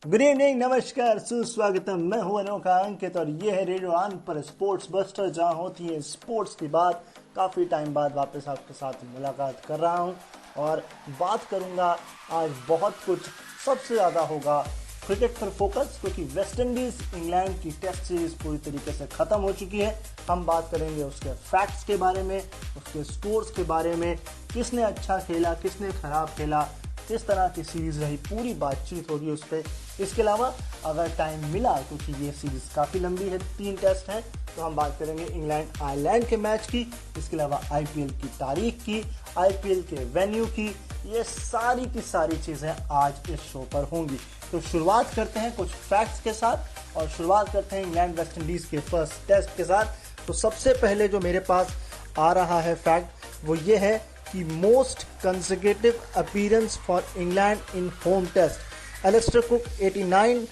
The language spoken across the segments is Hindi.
गुड इवनिंग, नमस्कार, सुस्वागतम। मैं हूं अनोखा अंकित और ये है रेडियो ऑन पर स्पोर्ट्स बस्टर, जहां होती है स्पोर्ट्स की बात। काफ़ी टाइम बाद वापस आपके साथ मुलाकात कर रहा हूं और बात करूंगा आज बहुत कुछ। सबसे ज़्यादा होगा क्रिकेट पर फोकस, क्योंकि वेस्ट इंडीज़ इंग्लैंड की टेस्ट सीरीज पूरी तरीके से ख़त्म हो चुकी है। हम बात करेंगे उसके फैक्ट्स के बारे में, उसके स्कोर्स के बारे में, किसने अच्छा खेला, किसने ख़राब खेला, किस तरह की सीरीज़ रही, पूरी बातचीत होगी उस पर। इसके अलावा अगर टाइम मिला, क्योंकि ये सीरीज़ काफ़ी लंबी है, 3 टेस्ट हैं, तो हम बात करेंगे इंग्लैंड आयरलैंड के मैच की। इसके अलावा आईपीएल की तारीख की, आईपीएल के वेन्यू की, ये सारी की सारी चीज़ें आज इस शो पर होंगी। तो शुरुआत करते हैं कुछ फैक्ट्स के साथ और शुरुआत करते हैं इंग्लैंड वेस्ट इंडीज़ के फर्स्ट टेस्ट के साथ। तो सबसे पहले जो मेरे पास आ रहा है फैक्ट वो ये है कि most consecutive appearance for England in home test. Alastair Cook 89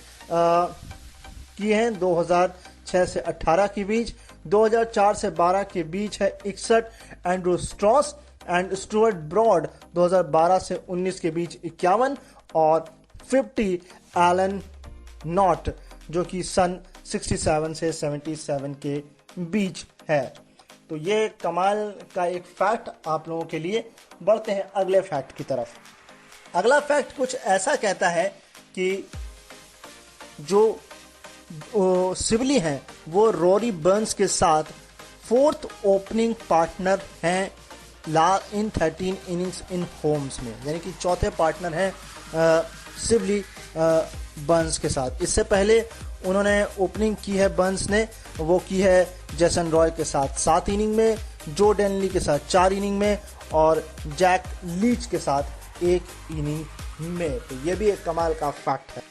किए हैं 2006 से 18 के बीच, 2004 से 12 के बीच है 61। Andrew Strauss and Stuart Broad 2012 से 19 के बीच 51 और 50 एलन नॉट जो कि सन 67 से 77 के बीच है। तो ये कमाल का एक फैक्ट आप लोगों के लिए। बढ़ते हैं अगले फैक्ट की तरफ। अगला फैक्ट कुछ ऐसा कहता है कि जो सिवली हैं वो रोरी बर्न्स के साथ 4th ओपनिंग पार्टनर हैं इन 13 इनिंग्स इन होम्स में, यानी कि चौथे पार्टनर हैं सिवली बर्न्स के साथ। इससे पहले उन्होंने ओपनिंग की है बर्न्स ने, वो की है जेसन रॉय के साथ 7 इनिंग में, जो डेनली के साथ 4 इनिंग में और जैक लीच के साथ 1 इनिंग में। तो ये भी एक कमाल का फैक्ट है।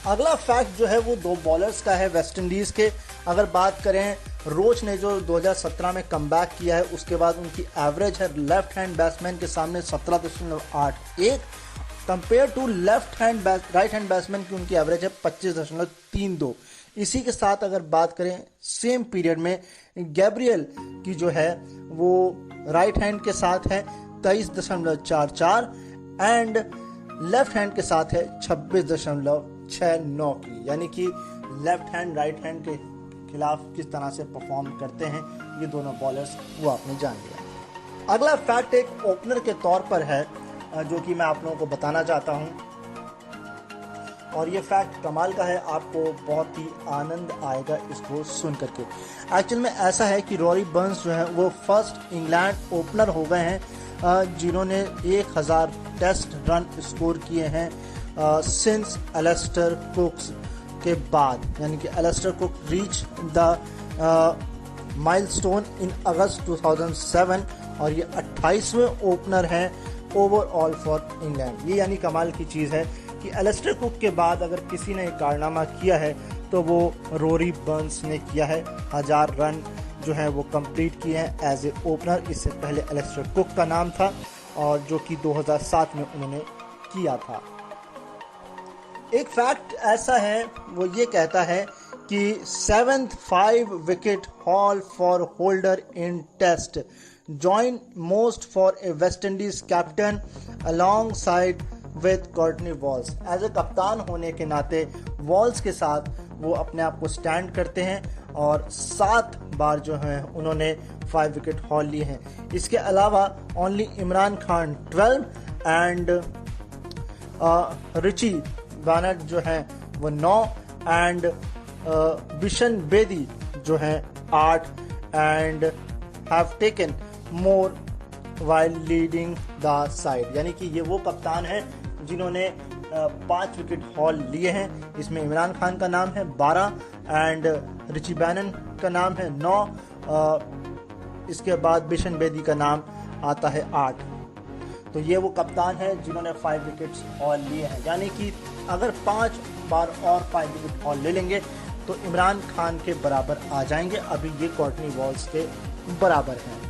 अगला फैक्ट जो है वो 2 बॉलर्स का है वेस्ट इंडीज़ के। अगर बात करें रोच ने जो 2017 में कमबैक किया है, उसके बाद उनकी एवरेज है लेफ्ट हैंड बैट्समैन के सामने 17.81 compare to right hand batsman की उनकी एवरेज है 25.32। इसी के साथ अगर बात करें सेम पीरियड में गैब्रियल की जो है वो राइट हैंड के साथ है 23.44 एंड लेफ्ट हैंड के साथ है 26.69 की, यानी कि लेफ्ट हैंड राइट हैंड के खिलाफ किस तरह से परफॉर्म करते हैं ये दोनों बॉलर्स, वो आपने जान लिया। अगला फैक्ट एक ओपनर के तौर पर है जो कि मैं आप लोगों को बताना चाहता हूं और ये फैक्ट कमाल का है, आपको बहुत ही आनंद आएगा इसको सुन करके। एक्चुअल में ऐसा है कि रोरी बर्न्स जो है वो फर्स्ट इंग्लैंड ओपनर हो गए हैं जिन्होंने 1000 टेस्ट रन स्कोर किए हैं सिंस एलिस्टर कुक्स के बाद, यानी कि Alastair Cook reach the milestone in August 2007 और ये 28वें ओपनर हैं ओवरऑल फॉर इंग्लैंड। ये यानी कमाल की चीज़ है कि एलिस्टर कुक के बाद अगर किसी ने कारनामा किया है तो वो रोरी बर्न्स ने किया है। 1000 रन जो है वो कंप्लीट किए हैं एज ए ओपनर। इससे पहले एलिस्टर कुक का नाम था और जो कि 2007 में उन्होंने किया था। एक फैक्ट ऐसा है वो ये कहता है कि 7th 5 wicket haul for Holder in test, join most for a West Indies captain alongside with Courtney Walsh. As a कप्तान होने के नाते वॉल्स के साथ वो अपने आप को स्टैंड करते हैं और 7 बार जो है उन्होंने 5 विकेट हॉल लिए हैं। इसके अलावा only Imran Khan 12 and Richie Benaud जो है वो 9 एंड बिशन बेदी जो है 8 and have taken more while leading the side, यानी कि ये वो कप्तान हैं जिन्होंने 5 विकेट हॉल लिए हैं। इसमें इमरान खान का नाम है 12 एंड रिची बैनन का नाम है 9, इसके बाद बिशन बेदी का नाम आता है 8। तो ये वो कप्तान है जिन्होंने 5 विकेट्स हॉल लिए हैं, यानी कि अगर 5 बार और 5 विकेट हॉल ले लेंगे तो इमरान खान के बराबर आ जाएंगे। अभी ये कॉर्टनी वॉल्स के बराबर हैं।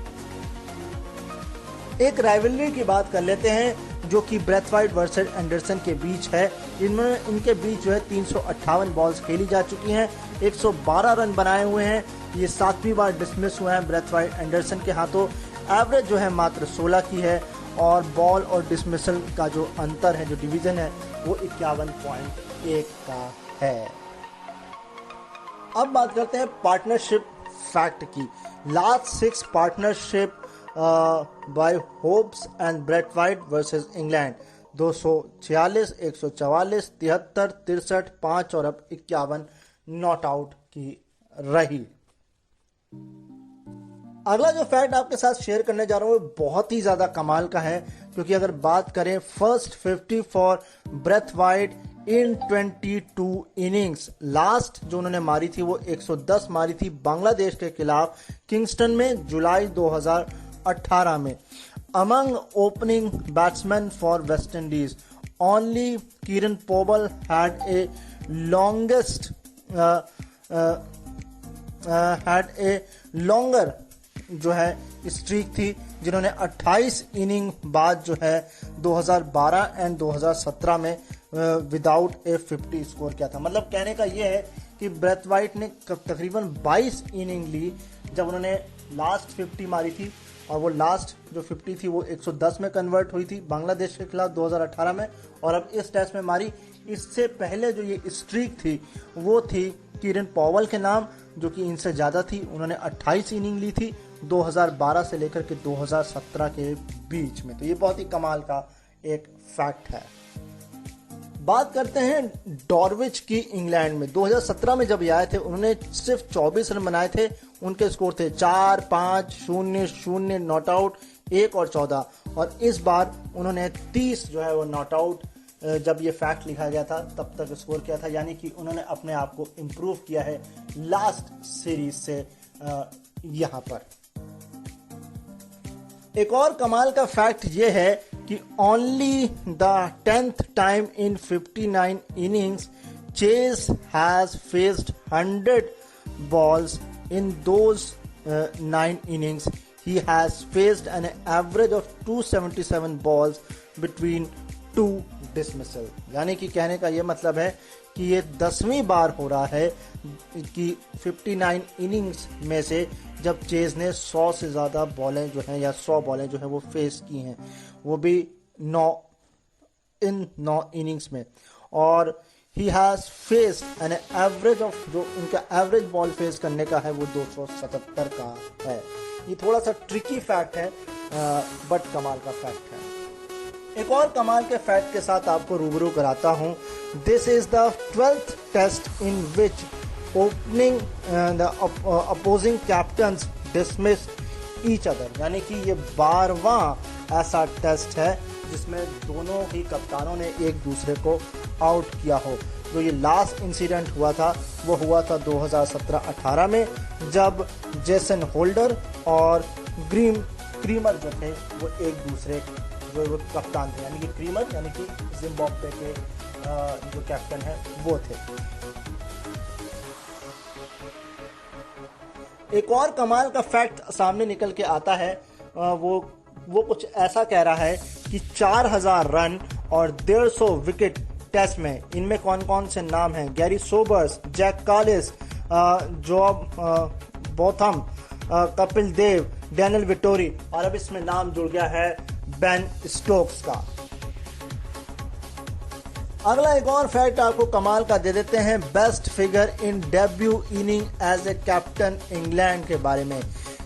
एक राइवलरी की बात कर लेते हैं जो कि ब्रेथवाइट वर्सेस एंडरसन के बीच है। इनके बीच जो है 358 बॉल्स खेली जा चुकी हैं, 112 रन बनाए हुए हैं। ये 7वीं बार डिसमिस हुए हैं ब्रेथवाइट एंडरसन के हाथों। एवरेज जो है मात्र 16 की है और बॉल और डिसमिसल का जो अंतर है, जो डिवीज़न है, वो 51.1 का है। अब बात करते हैं पार्टनरशिप फैक्ट की। Last 6 partnership by Hobbs and Brathwaite versus England, 246, 144, 73, 63, 5 और अब 51 नॉट आउट की रही। अगला जो फैक्ट आपके साथ शेयर करने जा रहा हूँ वो बहुत ही ज्यादा कमाल का है, क्योंकि अगर बात करें first 50 for Brathwaite in 22 innings, last जो उन्होंने मारी थी वो 110 मारी थी बांग्लादेश के खिलाफ किंगस्टन में जुलाई 2018 में। Among opening batsman for West Indies only Kiran Powell had a longer जो है स्ट्रीक थी, जिन्होंने 28 इनिंग बाद जो है 2012 एंड 2017 में विदाउट ए 50 स्कोर किया था। मतलब कहने का ये है कि ब्रेथ वाइट ने तकरीबन 22 इनिंग ली जब उन्होंने लास्ट 50 मारी थी, और वो लास्ट जो 50 थी वो 110 में कन्वर्ट हुई थी बांग्लादेश के खिलाफ 2018 में, और अब इस टेस्ट में मारी। इससे पहले जो ये स्ट्रीक थी वो थी किरण पॉवल के नाम, जो कि इनसे ज़्यादा थी। उन्होंने 28 इनिंग ली थी 2012 से लेकर के 2017 के बीच में। तो ये बहुत ही कमाल का एक फैक्ट है। बात करते हैं डॉर्विच की इंग्लैंड में। 2017 में जब ये आए थे उन्होंने सिर्फ 24 रन बनाए थे। उनके स्कोर थे 4, 5, 0, 0 नॉट आउट, 1 और 14। और इस बार उन्होंने 30 जो है वो नॉट आउट, जब ये फैक्ट लिखा गया था तब तक स्कोर किया था। यानी कि उन्होंने अपने आप को इम्प्रूव किया है लास्ट सीरीज से यहाँ पर। एक और कमाल का फैक्ट ये है कि only the 10th time in 59 innings chase has faced 100 balls in those 9 innings. He has faced an average of 277 balls between 2 dismissal. यानी कि कहने का ये मतलब है कि ये 10वीं बार हो रहा है कि 59 इनिंग्स में से जब चेज ने 100 से ज़्यादा बॉलें जो हैं, या 100 बॉलें जो हैं वो फेस की हैं, वो भी 9 इनिंग्स में। और he has faced an average of, जो उनका एवरेज बॉल फेस करने का है वो 277 का है। ये थोड़ा सा ट्रिकी फैक्ट है, बट कमाल का फैक्ट है। एक और कमाल के फैक्ट के साथ आपको रूबरू कराता हूं। This is the 12th test in which opening the opposing captains dismissed each other. यानी कि ये 12वां ऐसा टेस्ट है जिसमें दोनों ही कप्तानों ने एक दूसरे को आउट किया हो। जो ये लास्ट इंसिडेंट हुआ था वो हुआ था 2017-18 में, जब जेसन होल्डर और क्रीमर जो थे वो एक दूसरे जो कप्तान थे, यानी कि क्रीमर यानी कि जिम्बाब्वे के जो कैप्टन है वो थे। एक और कमाल का फैक्ट सामने निकल के आता है, वो कुछ ऐसा कह रहा है कि 4000 रन और 150 विकेट टेस्ट में, इनमें कौन कौन से नाम हैं? गैरी सोबर्स, जैक कालिस, job Botham, Kapil Dev, Daniel Vettori, और अब इसमें नाम जुड़ गया है बेन स्टोक्स का। अगला एक और फैक्ट आपको कमाल का दे देते हैं, best figure in debut inning as a captain England के बारे में।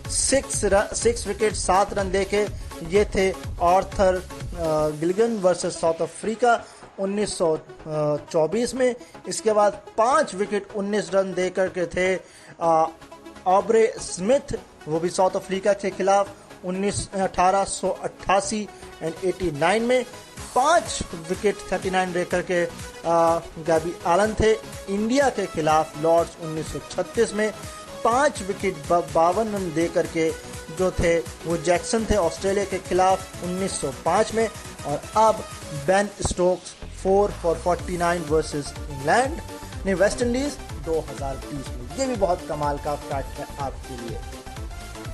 6 विकेट 7 रन देके ये थे आर्थर गिलगन वर्सेस साउथ अफ्रीका 1924 में। इसके बाद 5 विकेट 19 रन देकर के थे ऑब्रे स्मिथ, वो भी साउथ अफ्रीका के खिलाफ 1888 एंड 89 में। 5 विकेट 39 देकर के गैबी एलन थे इंडिया के खिलाफ लॉर्ड्स 1936 में। 5 विकेट 52 रन देकर के जो थे वो जैक्सन थे ऑस्ट्रेलिया के खिलाफ 1905 में। और अब Ben Stokes 4 for 49 versus England ने वेस्ट इंडीज 2020 में। ये भी बहुत कमाल का फैक्ट है आपके लिए।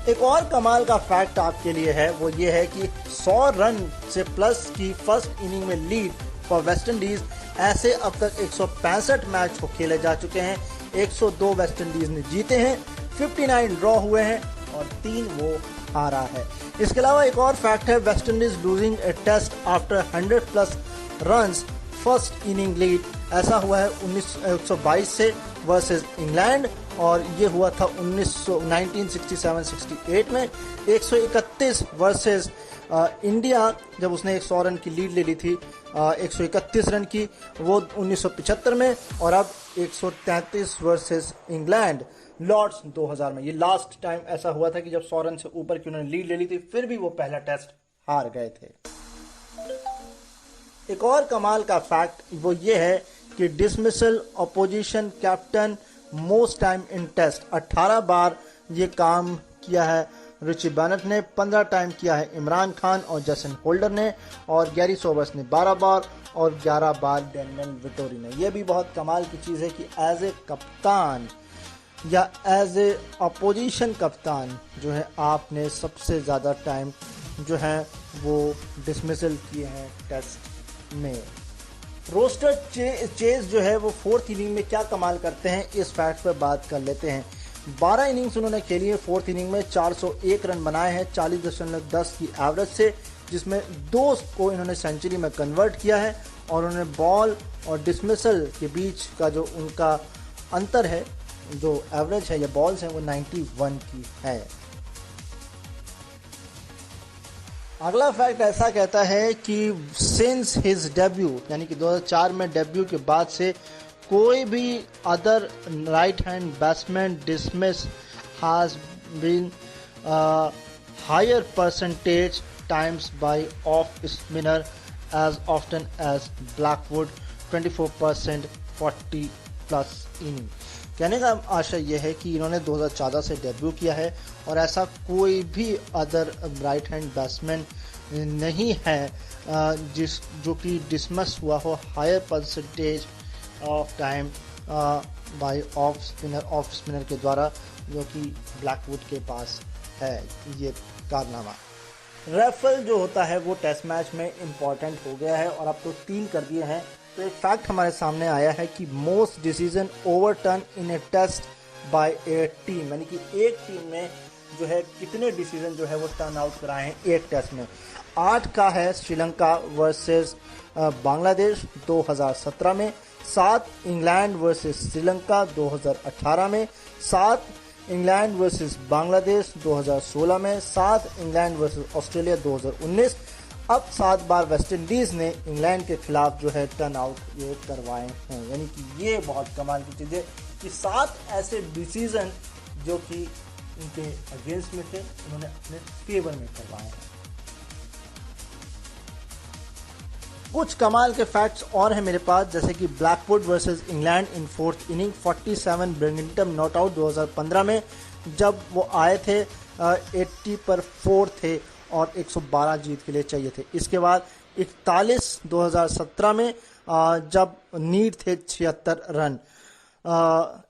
एक और कमाल का फैक्ट आपके लिए है, वो ये है कि 100 रन से प्लस की फर्स्ट इनिंग में लीड फॉर वेस्ट इंडीज। ऐसे अब तक 165 मैच को खेले जा चुके हैं, 102 वेस्ट इंडीज ने जीते हैं, 59 ड्रॉ हुए हैं और 3 वो हारा है। इसके अलावा एक और फैक्ट है, West Indies losing a test after 100+ runs first inning lead. ऐसा हुआ है 1922 से वर्सेस इंग्लैंड, और ये हुआ था 1967-68 में। 131 वर्सेस इंडिया, जब उसने 100 रन की लीड ले ली थी 131 रन की, वो 1975 में। और अब 133 वर्सेस इंग्लैंड लॉर्ड्स 2000 में। ये लास्ट टाइम ऐसा हुआ था कि जब 100 रन से ऊपर की उन्होंने लीड ले ली थी, फिर भी वो पहला टेस्ट हार गए थे। एक और कमाल का फैक्ट वो ये है कि dismissal opposition captain most time in test, 18 बार ये काम किया है रिची बेनेट ने, 15 टाइम किया है इमरान खान और जसन होल्डर ने, और गैरी सोबर्स ने 12 बार और 11 बार डैनियल विटोरी ने। यह भी बहुत कमाल की चीज़ है कि एज ए कप्तान या एज ए अपोजिशन कप्तान जो है आपने सबसे ज़्यादा टाइम जो है वो डिसमिसल किए हैं टेस्ट में। रोस्टर चेज जो है वो 4th इनिंग में क्या कमाल करते हैं, इस फैक्ट पर बात कर लेते हैं। 12 इनिंग्स उन्होंने खेली है 4th इनिंग में, 401 रन बनाए हैं 40.10 की एवरेज से, जिसमें 2 को इन्होंने सेंचुरी में कन्वर्ट किया है। और उन्होंने बॉल और डिसमिसल के बीच का जो उनका अंतर है, जो एवरेज है या बॉल्स हैं, वो 91 की है। अगला फैक्ट ऐसा कहता है कि सिंस हिज डेब्यू, यानी कि 2004 में डेब्यू के बाद से कोई भी other right hand batsman dismiss has been higher percentage times by off spinner as often as Blackwood 24% 40+ inning. कहने का आशा यह है कि इन्होंने 2014 से डेब्यू किया है और ऐसा कोई भी अदर राइट हैंड बैट्समैन नहीं है जो कि डिसमिस हुआ हो higher percentage of time by off spinner के द्वारा, जो कि ब्लैकवुड के पास है ये कारनामा। रेफल जो होता है वो टेस्ट मैच में इम्पॉर्टेंट हो गया है और अब तो 3 कर दिए हैं। तो एक फैक्ट हमारे सामने आया है कि most decision overturn in a test by a team, यानी कि एक टीम में जो है कितने डिसीजन जो है वो टर्न आउट कराए हैं एक टेस्ट में। 8 का है श्रीलंका वर्सेस बांग्लादेश 2017 में, 7 इंग्लैंड वर्सेस श्रीलंका 2018 में, 7 इंग्लैंड वर्सेस बांग्लादेश 2016 में, 7 इंग्लैंड वर्सेस ऑस्ट्रेलिया 2019। अब 7 बार वेस्ट इंडीज़ ने इंग्लैंड के खिलाफ जो है टर्न आउट ये करवाए हैं। यानी कि ये बहुत कमाल की चीज़ है कि 7 ऐसे डिसीजन जो कि उनके अगेंस्ट में थे उन्होंने अपने फेवर में करवाए हैं। कुछ कमाल के फैक्ट्स और हैं मेरे पास, जैसे कि Blackwood versus England in 4th inning 47 Brighton not out 2015 में, जब वो आए थे 80 पर 4 थे और 112 जीत के लिए चाहिए थे। इसके बाद 41 2017 में जब नीड थे 76 रन।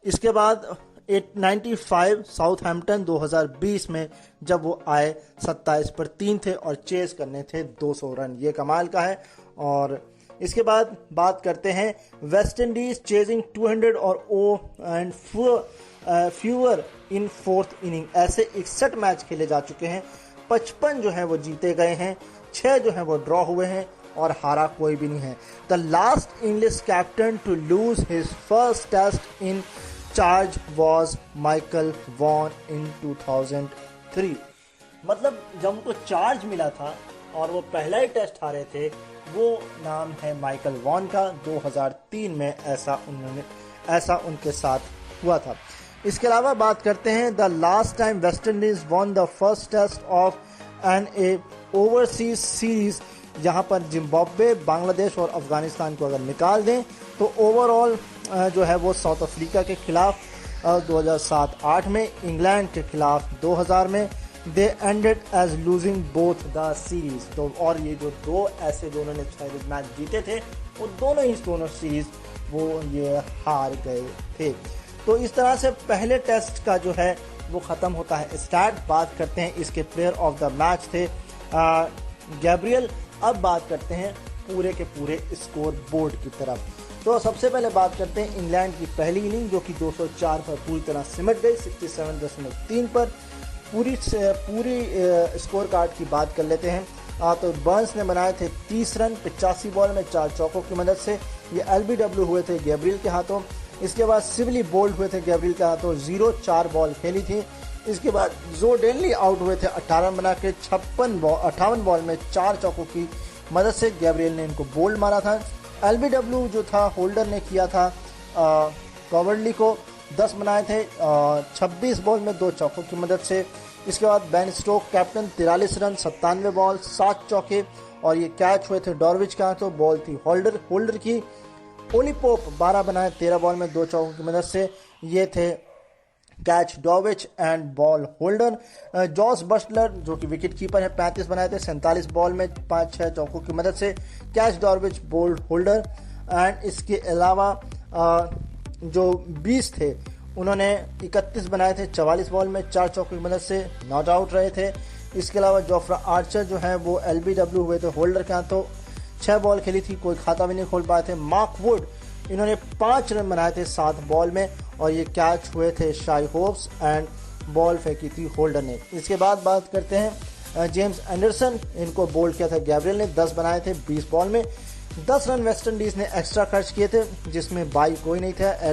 इसके बाद 95 साउथहैम्पटन 2020 में जब वो आए 27 पर 3 थे और चेस करने थे 200 रन। ये कमाल का है। और इसके बाद बात करते हैं वेस्ट इंडीज चेजिंग 200 और फ्यूअर इन 4th इनिंग। ऐसे 61 मैच खेले जा चुके हैं, 55 जो है वो जीते गए हैं, 6 जो है वो ड्रॉ हुए हैं और हारा कोई भी नहीं है। The last English captain to lose his first test in charge was Michael Vaughan in 2003। मतलब जब उनको चार्ज मिला था और वो पहला ही टेस्ट हारे थे, वो नाम है माइकल वॉन का। 2003 में ऐसा उनके साथ हुआ था। इसके अलावा बात करते हैं the last time West Indies won the first test of an a overseas series, जहां पर जिम्बाब्वे, बांग्लादेश और अफगानिस्तान को अगर निकाल दें तो ओवरऑल जो है वो साउथ अफ्रीका के खिलाफ 2007-8 में, इंग्लैंड के खिलाफ 2000 में, they ended as losing both the series. तो और ये जो 2 ऐसे दोनों ने मैच जीते थे वो दोनों सीरीज वो ये हार गए थे। तो इस तरह से पहले टेस्ट का जो है वो ख़त्म होता है स्टार्ट। बात करते हैं इसके प्लेयर ऑफ द मैच थे गैब्रियल। अब बात करते हैं पूरे के पूरे स्कोर बोर्ड की तरफ। तो सबसे पहले बात करते हैं इंग्लैंड की पहली इनिंग जो कि 204 पर पूरी तरह सिमट गई 67.3 पर। पूरी स्कोर कार्ड की बात कर लेते हैं। तो बर्न्स ने बनाए थे 30 रन 85 बॉल में 4 चौकों की मदद से। ये LBW हुए थे गैब्रियल के हाथों। इसके बाद सिवली बोल्ड हुए थे गैब्रियल के हाथों, 0-4 बॉल खेली थी। इसके बाद जो डेनली आउट हुए थे 18 रन बना के 58 बॉल में 4 चौकों की मदद से। गैब्रियल ने इनको बोल्ड मारा था। LBW जो था होल्डर ने किया था कॉवर्डली को 10 बनाए थे 26 बॉल में 2 चौकों की मदद से। इसके बाद Ben Stoke captain 43 run 97 ball 7 चौके, और ये कैच हुए थे डॉर्विच का, तो बॉल थी होल्डर की। ओली पोप 12 बनाए 13 बॉल में 2 चौकों की मदद से। ये थे catch Dowrich and ball Holder. Jos Buttler जो कि विकेट कीपर है 35 बनाए थे 47 बॉल में 5-6 चौकों की मदद से। Catch Dowrich ball Holder. And इसके अलावा जो 20 थे उन्होंने 31 बनाए थे 44 बॉल में 4 चौकों की मदद से, नॉट आउट रहे थे। इसके अलावा जोफ्रा आर्चर जो है वो LBW हुए थे होल्डर के हाथों, 6 बॉल खेली थी, कोई खाता भी नहीं खोल पाए थे। मार्क वुड इन्होंने 5 रन बनाए थे 7 बॉल में, और ये कैच हुए थे शाई होप्स एंड बॉल फेंकी थी होल्डर ने। इसके बाद बात करते हैं जेम्स एंडरसन, इनको बोल्ड किया था गैब्रियल ने, 10 बनाए थे 20 बॉल में। 10 रन वेस्ट इंडीज ने एक्स्ट्रा खर्च किए थे, जिसमें बाई कोई नहीं था,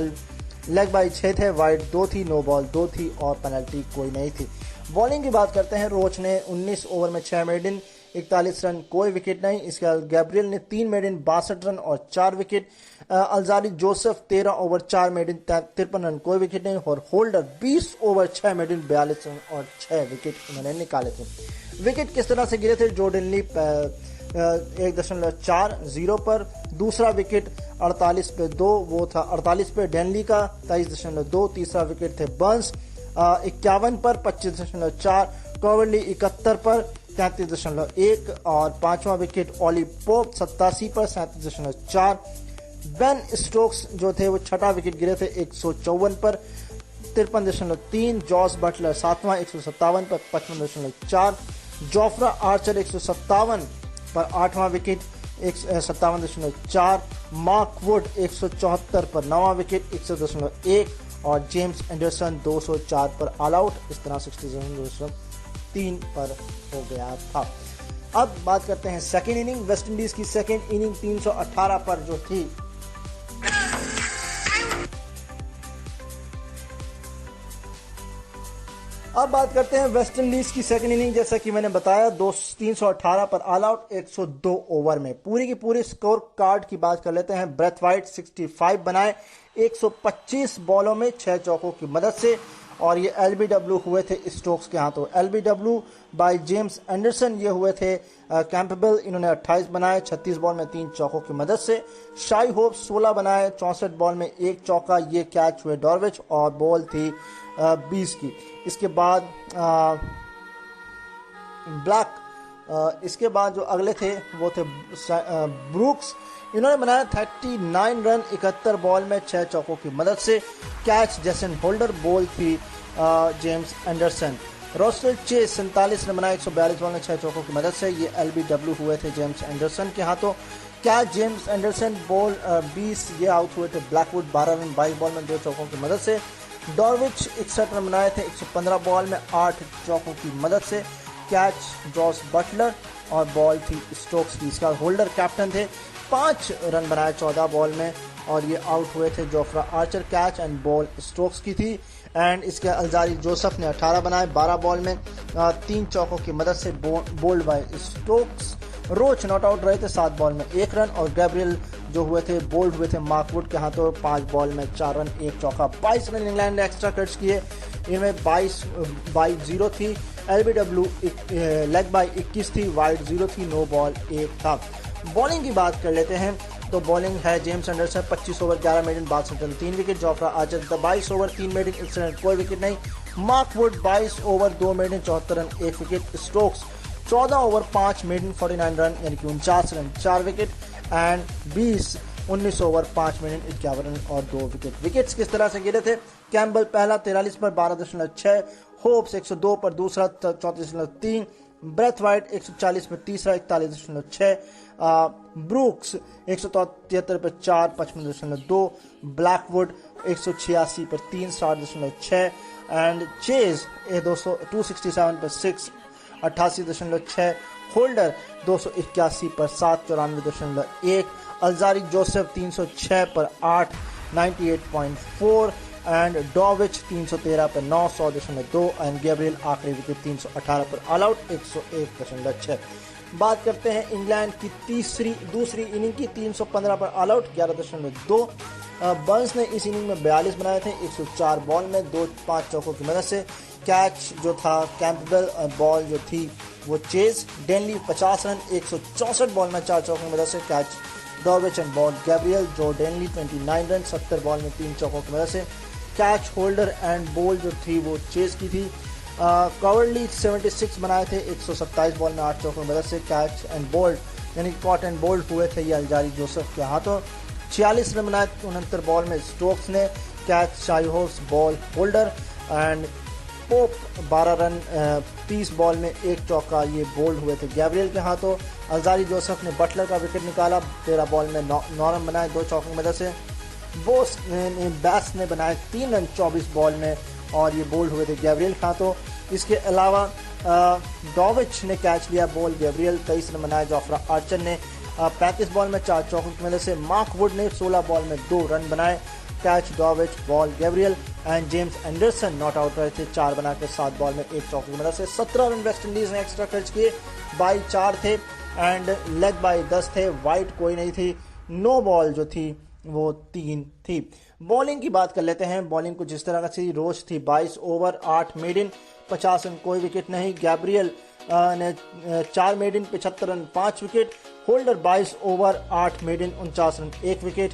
लेग बाई 6 थे, वाइड 2 थी, नो बॉल 2 थी, और पेनल्टी कोई नहीं थी। बॉलिंग की बात करते हैं, रोच ने 19 ओवर में 6 मेडन 41 रन, कोई विकेट नहीं। इसके बाद गैब्रियल ने 3 मेडन 62 रन और 4 wicket. Alzarri Joseph 13 over 4 maiden 53 run, कोई विकेट नहीं। और होल्डर 20 ओवर 6 मेडन 42 रन और 6 विकेट उन्होंने निकाले थे। विकेट किस तरह से गिरे थे? जो डेनली 1.40 पर, दूसरा विकेट 48 पे 2, वो था 48 पे डेनली का 23.2, तीसरा विकेट थे बर्न्स 51 पर 25.4, कॉवर्ली 71 पर 33.1, और 5वां विकेट ओली पोप 87 पर 37.4। बेन स्टोक्स जो थे वो 6ठा विकेट गिरे थे 154 पर 53.3, जॉस बटलर 7वां 157 पर 55.4, जोफ्रा आर्चर 157 पर 8वां विकेट 57.4, मार्क वुड 174 पर 9वां विकेट 100.1, और जेम्स एंडरसन 204 पर ऑल आउट। इस तरह 60.3 पर हो गया था। अब बात करते हैं सेकेंड इनिंग। वेस्ट इंडीज की सेकेंड इनिंग 318 पर जो थी, अब बात करते हैं वेस्ट इंडीज की सेकंड इनिंग। जैसा कि मैंने बताया 318 पर ऑल आउट 102 ओवर में। पूरी की पूरी स्कोर कार्ड की बात कर लेते हैं। ब्रेथवाइट 65 बनाए 125 बॉलों में 6 चौकों की मदद से, और ये LBW हुए थे स्टोक्स के हाथों। LBW बाय जेम्स एंडरसन ये हुए थे कैंपेबल, इन्होंने 28 बनाए 36 बॉल में 3 चौकों की मदद से। शाई होप 16 बनाए 64 बॉल में 1 चौका, ये कैच हुए डॉर्विच, और बॉल थी 20 की। इसके बाद इसके बाद जो अगले थे वो थे ब्रूक्स, इन्होंने बनाया 39 रन 71 बॉल में 6 चौकों की मदद से। कैच जेसन होल्डर, बॉल थी जेम्स एंडरसन। रॉसल चेस 47 रन बनाए 142 बॉल में 6 चौकों की मदद से, ये LBW हुए थे जेम्स एंडरसन के हाथों। कैच जेम्स एंडरसन, बॉल 20, ये आउट हुए थे ब्लैकवुड 12 रन 22 बॉल में 2 चौकों की मदद से। डॉर्विच 61 रन बनाए थे 115 बॉल में 8 चौकों की मदद से। कैच जॉस बटलर, और बॉल थी स्टोक्स की। इसका होल्डर कैप्टन थे, 5 रन बनाए 14 बॉल में, और ये आउट हुए थे Jofra Archer. Catch and ball Stokes की थी। एंड इसके अल्जारी जोसेफ ने 18 बनाए 12 बॉल में 3 चौकों की मदद से, bowled by Stokes. Roach not out रहे थे 7 बॉल में 1 रन, और गैब्रियल जो हुए थे बोल्ड हुए थे मार्क वुड के हाथों 5 बॉल में 4 रन 1 चौका। 22 रन इंग्लैंड ने एक्स्ट्रा कट्स किए, इनमें 22 बाई 0 थी। LBW लेग बाई 21 थी, वाइड 0 थी, नो बॉल 1 था। बॉलिंग की बात कर लेते हैं तो बॉलिंग है James Anderson 25 over 11 maiden 62 run 3 wicket. Jofra Archer 22 over 3 maiden 61 run, कोई विकेट नहीं। Mark Wood 22 over 2 maiden 74 run 1 wicket. Stokes 14 over 5 maiden 49 run यानी कि 49 run 4 wicket. And 19 over 5 minute 51 run और 2 विकेट। विकेट्स किस तरह से गिरे थे? कैम्बल पहला 43 पर 12.6, होप्स 102 पर दूसरा 34.3, ब्रेथवाइट 140 पर तीसरा 41.6, ब्रूक्स 173 पर 4, 55.2, ब्लैकवुड 186 पर 3, 60.6 एंड चेज 267 पर 6, 88.6, होल्डर 281 पर 7, 94.1, अल्जारी जोसेफ 306 पर 8, 98.4 एंड डॉविच 313 पर 9, 100.2 एंड गैब्रियल आखिरी विकेट 318 पर ऑल आउट 101.6। बात करते हैं इंग्लैंड की दूसरी इनिंग की। 315 पर ऑल आउट 11.2। बर्न्स ने इस इनिंग में 42 बनाए थे 104 बॉल में 5 चौकों की मदद से। कैच जो था कैंपबेल, बॉल जो थी वो चेज। डेनली 50 रन 164 बॉल में 4 चौकों की मदद से कैच। डॉविच एंड बॉल गैब्रियल, जो डेनली 29 रन 70 बॉल में 3 चौकों की मदद से कैच। होल्डर एंड बॉल जो थी वो चेज की थी। कवर्ली 76 बनाए थे 127 बॉल में 8 चौकों की मदद से कैच एंड बोल्ड, यानी कॉट एंड बोल्ड हुए थे ये अल्जारी जोसेफ के हाथों। 46 रन बनाए 69 बॉल में स्टोक्स ने catch. Shai Hope ball Holder and Pope 12 run 30 ball में 1 चौका, ये बोल्ड हुए थे गैब्रियल के हाथों। अल्जारी जोसेफ ने बटलर का विकेट निकाला 13 बॉल में 9 रन बनाए 2 चौकों की मदद से। बैस ने बनाए 3 रन 24 बॉल में और ये बोल्ड हुए थे गैब्रियल के हाथों। इसके अलावा डॉविच ने कैच लिया बॉल गैब्रियल, 23 रन बनाए। जोफ्रा आर्चर ने 35 बॉल में 4 चौकों की मदद से। मार्क वुड ने 16 बॉल में 2 रन बनाए catch. Dowrich ball Gabriel and James Anderson not out रहे थे 4 बनाकर 7 बॉल में 1 चौकों की मदद से। 17 रन वेस्ट इंडीज ने एक्स्ट्रा खर्च किए, बाई 4 थे एंड लेग बाई 10 थे, वाइड कोई नहीं थी। नो बॉल जो थी वो 3 थी। बॉलिंग की बात कर लेते हैं। बॉलिंग को जिस तरह से रोज थी 22 ओवर 8 मेडिन 50 रन कोई विकेट नहीं। गैब्रियल ने 4 मेडिन 75 run 5 wicket. Holder 22 over 8 मेडिन 49 run 1 wicket.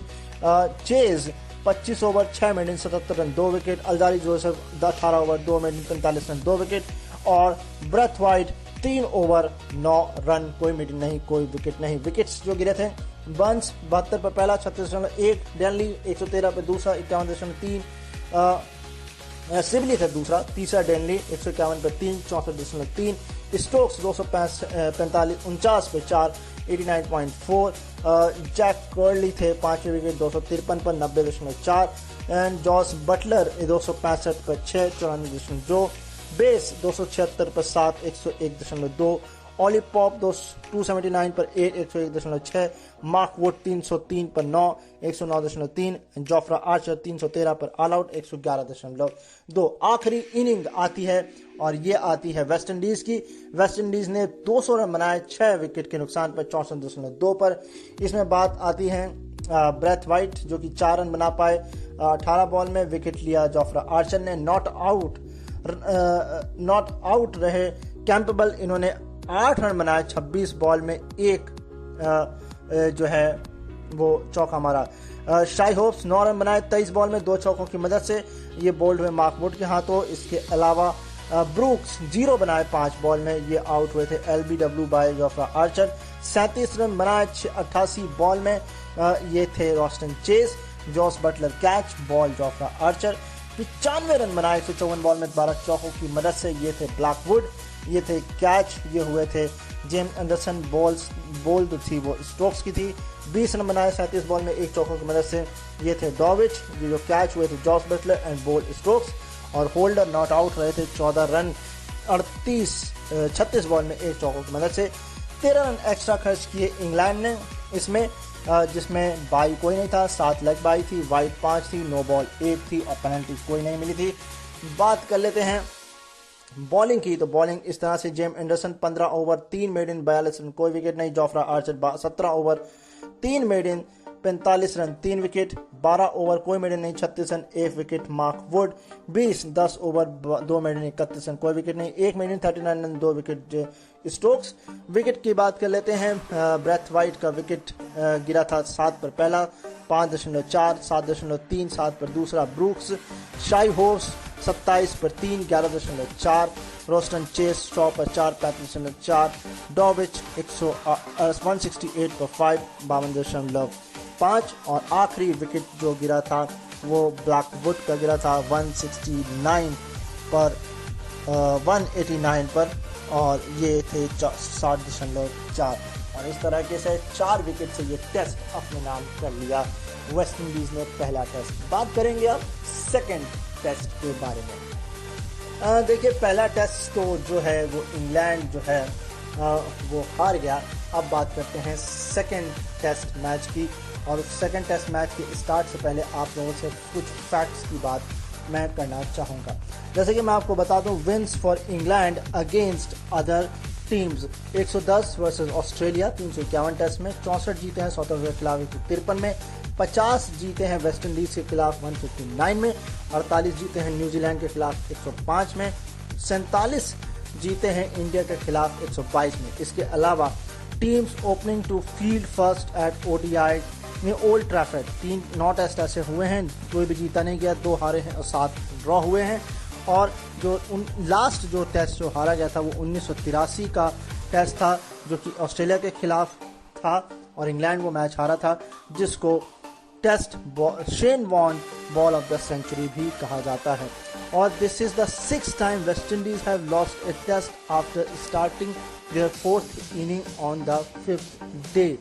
Chase 25 over 6 मेडिन 77 run 2 wicket. Alzarri Joseph 18 over 2 मेडिन 45 run 2 wicket. और ब्रेथ वाइट 3 ओवर 9 रन कोई मेडिन नहीं, कोई विकेट नहीं। विकेट्स जो गिरे थे बर्न्स 72 पर पहला 36.1, डेनली 113 पर दूसरा 51.3, सिबली था दूसरा, तीसरा डेनली 151 पर 3 64.3, स्टोक्स 249 पर 4 89.4, जैक कर्ली थे 5वें विकेट 253 पर 90.4 एंड जॉस बटलर 265 पर 6 94.2, बेस 276 पर 7 101.2, ऑली पॉप 279 पर 8 101.6, मार्क वुड 303 पर 9 109.3, जोफ्रा आर्चर 313 पर ऑल आउट 111.2। आखिरी इनिंग आती है और ये आती है वेस्ट इंडीज की। वेस्ट इंडीज ने 200 रन बनाए 6 विकेट के नुकसान पर 64.2 पर। इसमें बात आती है ब्रेथ वाइट जो कि 4 रन बना पाए 18 बॉल में। विकेट लिया जोफ्रा आर्चर ने। नॉट आउट रहे कैंपबेल, इन्होंने 8 रन बनाए 26 बॉल में 1 जो है वो चौका मारा। शाई होप्स 9 रन बनाए 23 बॉल में 2 चौकों की मदद से, ये बोल्ड हुए मार्क वुड के हाथों। इसके अलावा ब्रूक्स 0 बनाए 5 बॉल में, ये आउट हुए थे LBW by Jofra Archer. 37 run बनाए 88 बॉल में, ये थे Roston Chase. Jos Buttler catch, ball Jofra Archer. 95 run बनाए 154 बॉल में 12 चौकों की मदद से, ये थे ब्लैकवुड, ये थे कैच, ये हुए थे जेम्स एंडरसन। बॉल जो थी वो स्टोक्स की थी। 20 रन बनाए 37 बॉल में 1 चौकों की मदद से, ये थे डॉविच। ये जो कैच हुए थे Jos Buttler and ball Stokes. और होल्डर नॉट आउट रहे थे 14 रन 36 बॉल में 1 चौकों की मदद से। 13 रन एक्स्ट्रा खर्च किए इंग्लैंड ने इसमें, जिसमें बाई कोई नहीं था, 7 लेग बाई थी, वाइड 5 थी, नो बॉल 1 थी और पेनल्टी कोई नहीं मिली थी। बात कर लेते हैं बॉलिंग की। तो बॉलिंग इस तरह से जेम्स एंडरसन 15 ओवर 3 मेडिन 42 रन कोई विकेट नहीं। Jofra Archer 17 over 3 मेडिन 45 run 3 wicket. 12 over कोई मेडिन नहीं 36 run 1 wicket. Mark Wood 10 over 2 मेडिन 31 run कोई विकेट नहीं 1 मेडिन 39 रन 2 विकेट। स्टोक्स विकेट की बात कर लेते हैं। ब्रेथ वाइट का विकेट गिरा था 7 पर पहला 5.4, 7.3, 7 पर दूसरा ब्रूक्स। शाई होप्स 27 पर 3 11.4, रोस्टन चेस 100 पर 4 35.4, डॉविच 168 पर 5 52.5 और आखिरी विकेट जो गिरा था वो ब्लैकवुड का गिरा था 189 पर और ये थे 60.4। और इस तरीके से 4 विकेट से ये टेस्ट अपने नाम कर लिया वेस्ट इंडीज ने पहला टेस्ट। बात करेंगे अब सेकंड टेस्ट के बारे में। देखिए पहला टेस्ट तो जो है वो इंग्लैंड जो है वो हार गया। अब बात करते हैं सेकंड टेस्ट मैच की, और सेकंड टेस्ट मैच के स्टार्ट से पहले आप लोगों से कुछ फैक्ट्स की बात मैं करना चाहूँगा। जैसे कि मैं आपको बता दूं, wins for England against other teams 110 versus Australia 351 test में, 64 जीते हैं साउथ अफ्रीका के खिलाफ 153 में, 50 जीते हैं वेस्ट इंडीज के खिलाफ 159 में, 48 जीते हैं न्यूजीलैंड के खिलाफ 105 में, 47 जीते हैं इंडिया के खिलाफ 122 में। इसके अलावा teams opening to field first at ODI में ओल्ड ट्रैफर्ड 9 टेस्ट ऐसे हुए हैं, कोई भी जीता नहीं गया, 2 हारे हैं और 7 ड्रॉ हुए हैं। और जो लास्ट जो टेस्ट जो हारा गया था वो 1983 का टेस्ट था, जो कि ऑस्ट्रेलिया के खिलाफ था और इंग्लैंड वो मैच हारा था, जिसको test Shane Warne ball of the century भी कहा जाता है। और this is the 6th time West Indies have lost a test after starting their 4th inning on the 5th day.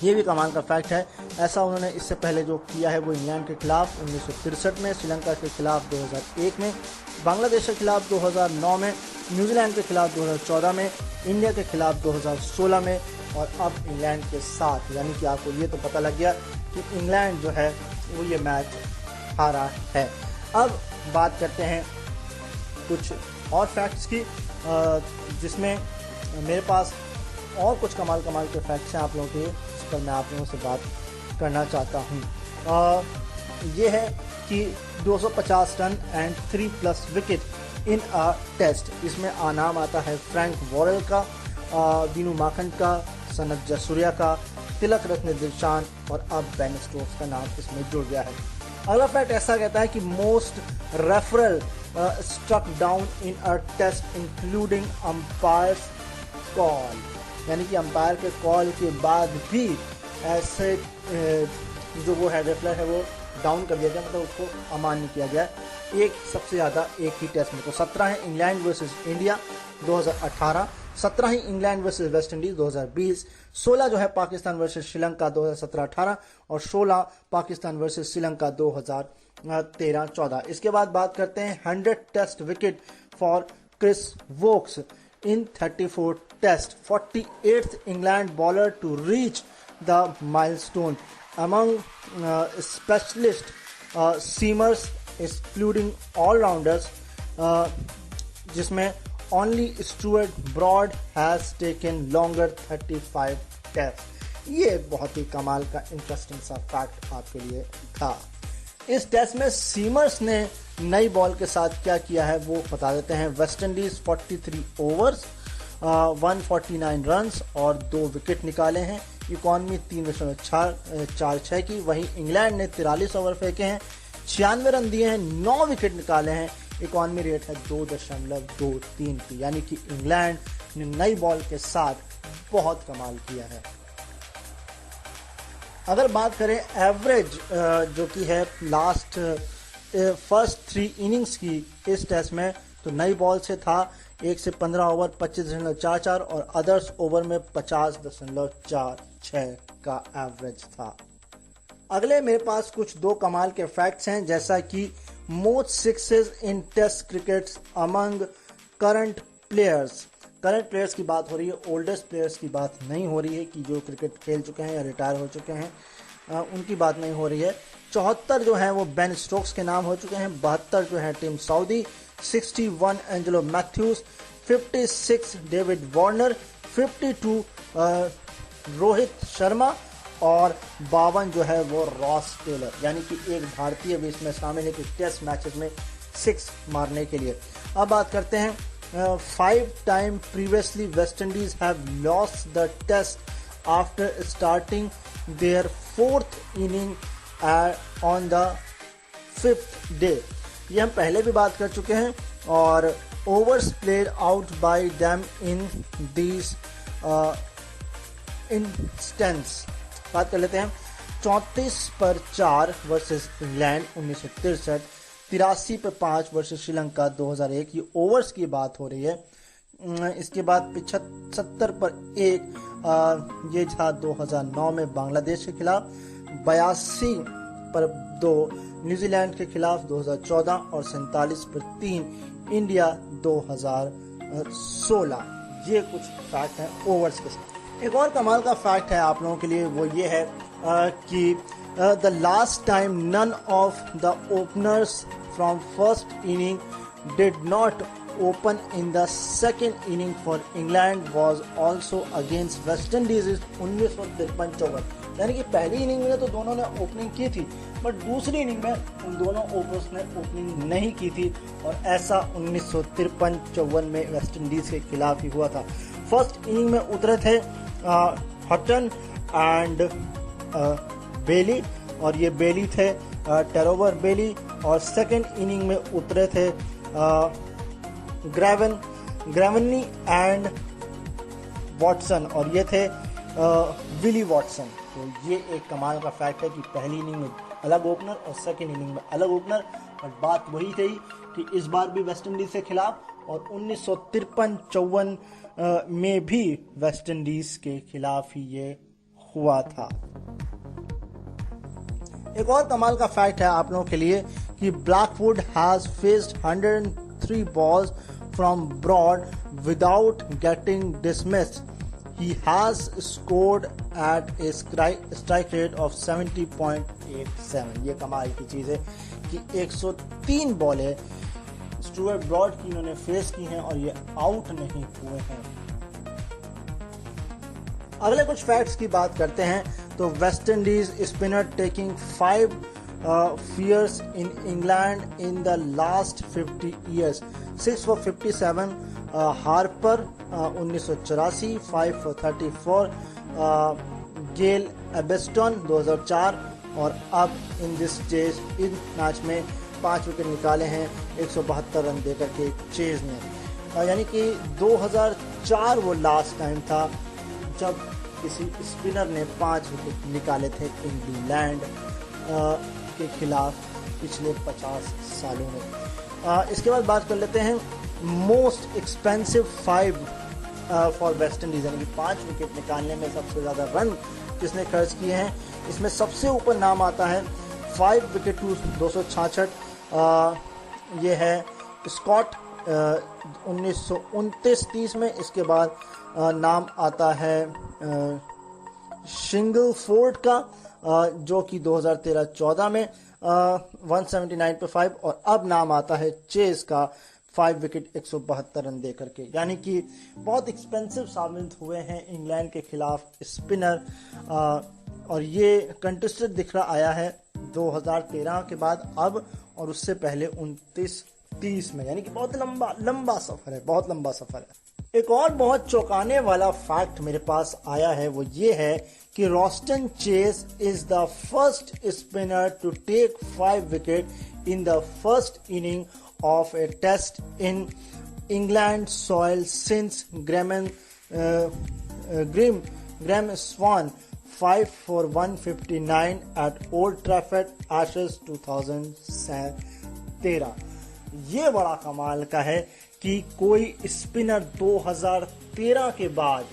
ये भी कमाल का फैक्ट है। ऐसा उन्होंने इससे पहले जो किया है वो इंग्लैंड के खिलाफ 1963 में, श्रीलंका के खिलाफ 2001 में, बांग्लादेश के खिलाफ 2009 में, न्यूजीलैंड के खिलाफ 2014 में, इंडिया के खिलाफ 2016 में, और अब इंग्लैंड के साथ। यानी कि आपको ये तो पता लग गया कि इंग्लैंड जो है वो ये मैच हारा है। अब बात करते हैं कुछ और फैक्ट्स की, जिसमें मेरे पास और कुछ कमाल के फैक्ट्स हैं आप लोगों के, जिस पर मैं आप लोगों से बात करना चाहता हूँ। ये है कि 250 run and 3+ wicket in a test. इसमें नाम आता है फ्रैंक वॉरेल का, दीनू माखन का, सनत जसूरिया का, तिलक रत्न दिलशान और अब बेन स्टोक्स का नाम इसमें जुड़ गया है। अगला फैक्ट ऐसा कहता है कि most referral struck down in a test including umpire's call, यानी कि अंपायर के कॉल के बाद भी ऐसे जो वो है रेफलर है वो डाउन कर दिया गया, मतलब उसको अमान्य किया गया एक सबसे ज़्यादा एक ही टेस्ट में। तो 17 है इंग्लैंड वर्सेस इंडिया 2018, 17 ही इंग्लैंड वर्सेस वेस्ट इंडीज 2020, 16 जो है पाकिस्तान वर्सेस श्रीलंका 2017-18 और 16 पाकिस्तान वर्सेस श्रीलंका 2013-14। इसके बाद बात करते हैं 100 test wicket for Chris Woakes in 34 test, 48th England bowler to reach the milestone among specialist seamers including all-rounders, जिसमें only Stuart Broad has taken longer 35 test। ये एक बहुत ही कमाल का इंटरेस्टिंग सा फैक्ट आपके लिए था। इस टेस्ट में सीमर्स ने नई बॉल के साथ क्या किया है वो बता देते हैं। वेस्ट इंडीज 43 ओवर्स 149 रन्स और 2 विकेट निकाले हैं, इकॉनमी 3.46 की। वहीं इंग्लैंड ने 43 ओवर फेंके हैं, 96 रन दिए हैं, 9 विकेट निकाले हैं, इकॉनमी रेट है 2.23 की। यानी कि इंग्लैंड ने नई बॉल के साथ बहुत कमाल किया है। अगर बात करें एवरेज जो कि है लास्ट फर्स्ट 3 इनिंग्स की इस टेस्ट में, तो नई बॉल से था 1 से 15 ओवर 25.44 और अदर्स ओवर में 50.46 का एवरेज था। अगले मेरे पास कुछ 2 कमाल के फैक्ट्स हैं, जैसा कि most sixes in test cricket among current players. Current players की बात हो रही है, ओल्डेस्ट प्लेयर्स की बात नहीं हो रही है कि जो क्रिकेट खेल चुके हैं या रिटायर हो चुके हैं, उनकी बात नहीं हो रही है। 74 जो है वो बेन स्टोक्स के नाम हो चुके हैं, 72 जो है Tim Southee, 61 Angelo Mathews, 56 David Warner, 52 Rohit Sharma और 52 जो है वो रॉस टेलर। यानी कि एक भारतीय भी इसमें शामिल है कि टेस्ट मैचेस में 6 मारने के लिए। अब बात करते हैं 5 time previously West Indies have lost the test after starting their 4th inning on the 5th day. ये हम पहले भी बात कर चुके हैं। और overs played out by them in this instance बात कर लेते हैं। 34 पर 4 वर्सेस इंग्लैंड 1963, 83 पर 5 वर्सेस श्रीलंका 2001। ये ओवर्स की बात हो रही है। इसके बाद 75 पर 1 ये था 2009 में बांग्लादेश के खिलाफ, 82 पर 2 न्यूजीलैंड के खिलाफ 2014 और 47 पर 3 इंडिया 2016। ये कुछ फैक्ट हैं ओवर्स के साथ। एक और कमाल का फैक्ट है आप लोगों के लिए, वो ये है कि the last time none of the openers from first inning did not open in the second inning for England was also against West Indies 1953-54। यानी कि पहली इनिंग में तो दोनों ने ओपनिंग की थी, बट दूसरी इनिंग में उन दोनों ओपनर्स ने ओपनिंग नहीं की थी, और ऐसा 1953-54 में वेस्ट इंडीज के खिलाफ ही हुआ था। फर्स्ट इनिंग में उतरे थे हटन एंड बेली, और ये बेली थे टेरोवर बेली, और सेकेंड इनिंग में उतरे थे ग्रेवनी एंड वॉटसन, और ये थे विली वॉटसन। तो ये एक कमाल का फैक्ट है कि पहली इनिंग में अलग ओपनर और सेकेंड इनिंग में अलग ओपनर, और बात वही थी कि इस बार भी वेस्ट इंडीज के खिलाफ और 1953-54 में भी वेस्ट इंडीज के खिलाफ ही ये हुआ था। एक और कमाल का फैक्ट है आप लोगों के लिए कि Blackwood has faced 103 balls from Broad without getting dismissed. He has scored at a strike rate of 70.87। ये कमाल की चीज़ है कि 103 बॉलें स्टुअर्ट ब्रॉड की इन्होंने फेस की हैं और ये आउट नहीं हुए हैं। अगले कुछ फैक्ट्स की बात करते हैं तो West Indies spinner taking 5 fears in England in the last 50 years। 6 for 57 Harper 1984, 5 for 34 गेल एबेस्टन 2004, और अब in this chase in match में 5 विकेट निकाले हैं 172 रन देकर के चेज ने। यानी कि 2004 वो लास्ट टाइम था जब किसी स्पिनर ने 5 विकेट निकाले थे इंग्लैंड के खिलाफ पिछले 50 सालों में। इसके बाद बात कर लेते हैं most expensive 5 for West Indies, यानी कि 5 विकेट निकालने में सबसे ज़्यादा रन किसने खर्च किए हैं। इसमें सबसे ऊपर नाम आता है 5 विकेट टू 266, ये है स्कॉट 1929-30 में। इसके बाद नाम आता है शिंगलफोर्ड का जो कि 2013-14 में 179 पे 5, और अब नाम आता है चेज का 5 विकेट 172 रन दे करके। यानी कि बहुत एक्सपेंसिव साबित हुए हैं इंग्लैंड के खिलाफ स्पिनर, और ये कंटेस्टेड दिख रहा आया है 2013 के बाद अब, और उससे पहले 29-30 में। यानी कि बहुत लंबा सफर है, बहुत लंबा सफर है। एक और बहुत चौंकाने वाला फैक्ट मेरे पास आया है, वो ये है कि Roston Chase is the first spinner to take 5 wicket in the first inning of a test in England soil since Graeme Swann 5 for 159 at Old Trafford Ashes 2013। ये बड़ा कमाल का है कि कोई स्पिनर 2013 के बाद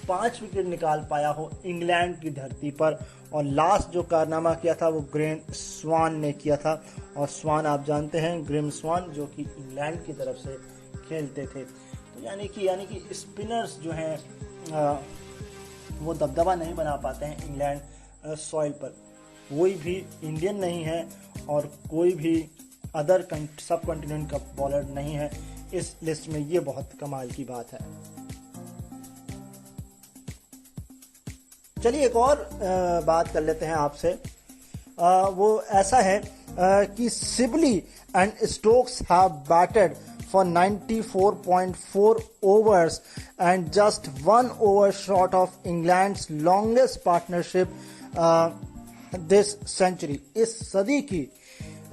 5 विकेट निकाल पाया हो इंग्लैंड की धरती पर, और लास्ट जो कारनामा किया था वो ग्रेम स्वान ने किया था, और स्वान आप जानते हैं ग्रेम स्वान जो कि इंग्लैंड की तरफ से खेलते थे। तो यानी कि स्पिनर्स जो हैं वो दबदबा नहीं बना पाते हैं इंग्लैंड सॉइल पर। कोई भी इंडियन नहीं है और कोई भी अदर सब कॉन्टिनेंट का बॉलर नहीं है इस लिस्ट में। ये बहुत कमाल की बात है। चलिए एक और बात कर लेते हैं आपसे। वो ऐसा है कि Sibley and Stokes have batted for 94.4 overs and just 1 over short of England's longest partnership this century। इस सदी की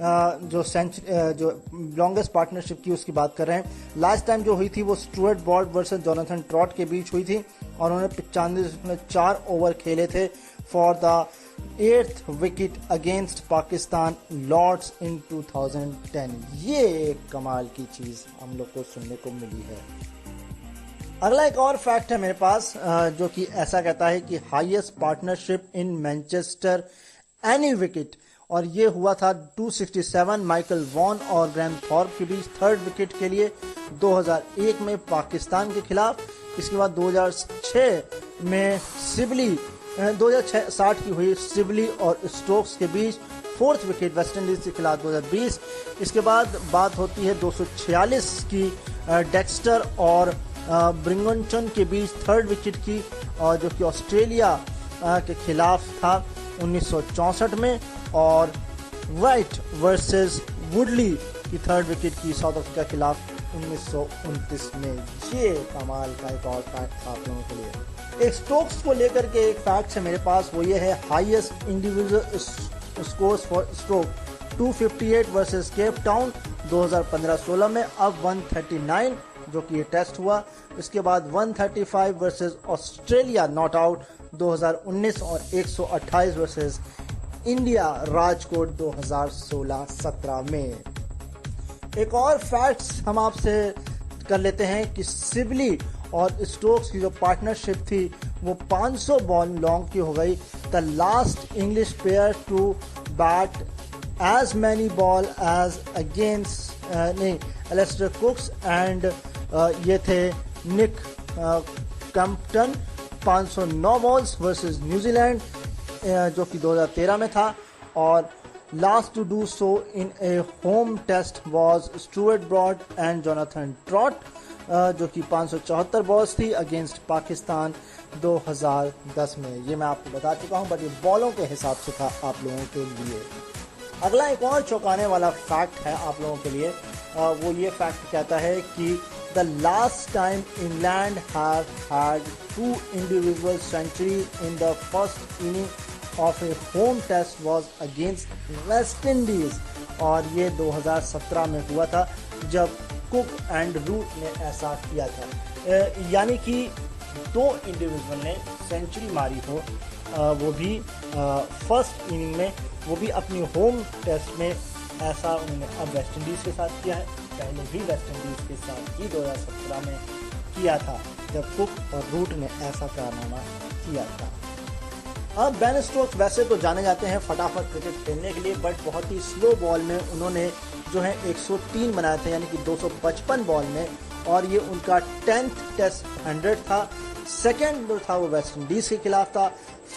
जो लॉन्गेस्ट पार्टनरशिप की उसकी बात कर रहे हैं। लास्ट टाइम जो हुई थी वो Stuart Broad versus Jonathan Trott के बीच हुई थी, और उन्होंने 95.4 ओवर खेले थे for the 8th wicket against Pakistan Lord's in 2010। ये एक कमाल की चीज हम लोग को सुनने को मिली है। अगला एक और फैक्ट है मेरे पास जो कि ऐसा कहता है कि highest partnership in Manchester any wicket, और ये हुआ था 267 माइकल वॉन और ग्रैम थॉर्प के बीच थर्ड विकेट के लिए 2001 में पाकिस्तान के खिलाफ। इसके बाद 2006 में सिबली 2060 की हुई सिबली और स्टोक्स के बीच फोर्थ विकेट वेस्ट इंडीज के खिलाफ 2020। इसके बाद बात होती है 246 की डेक्स्टर और ब्रिंगटन के बीच थर्ड विकेट की, और जो कि ऑस्ट्रेलिया के खिलाफ था 1964 में, और वाइट वर्सेस वुडली की थर्ड विकेट की साउथ अफ्रीका के खिलाफ 1929 में। ये कमाल का एक और फैक्ट था आप लोगों के लिए। एक स्टोक्स को लेकर के एक फैक्ट है मेरे पास, वो ये है highest individual scores for stroke 258 versus Cape Town 2015-16 में, अब 139 जो कि ये टेस्ट हुआ। इसके बाद 135 वर्सेस ऑस्ट्रेलिया नॉट आउट 2019 और 128 वर्सेस इंडिया राजकोट 2016-17 में। एक और फैक्ट्स हम आपसे कर लेते हैं कि सिबली और स्टोक्स की जो पार्टनरशिप थी वो 500 बॉल लॉन्ग की हो गई। The last English player to bat as many ball as against Alastair कुक्स and ये थे निक कम्पटन 509 बॉल्स वर्सेस न्यूजीलैंड जो कि 2013 में था, और last to do so in A home test was Stuart broad and Jonathan trout जो कि 574 बॉल्स थी अगेंस्ट पाकिस्तान 2010 में। ये मैं आपको बता चुका हूं, बट ये बॉलों के हिसाब से था आप लोगों के लिए। अगला एक और चौंकाने वाला फैक्ट है आप लोगों के लिए, वो ये फैक्ट कहता है कि the last time England have had 2 individual century in the first inning of a home test was against West Indies, और ये 2017 में हुआ था जब कुक एंड रूट ने ऐसा किया था। यानी कि 2 इंडिविजुअल ने सेंचुरी मारी हो, वो भी फर्स्ट इनिंग में, वो भी अपनी होम टेस्ट में। ऐसा उन्होंने अब वेस्ट इंडीज़ के साथ किया है, पहले भी वेस्ट इंडीज़ के साथ ही 2017 में किया था जब कुक और रूट ने ऐसा कारनामा किया था। अब बेन स्टोक्स वैसे तो जाने जाते हैं फटाफट क्रिकेट खेलने के लिए, बट बहुत ही स्लो बॉल में उन्होंने जो है 103 बनाए थे, यानी कि 255 बॉल में, और ये उनका 10th टेस्ट 100 था। सेकेंड जो था वो वेस्ट इंडीज़ के खिलाफ था,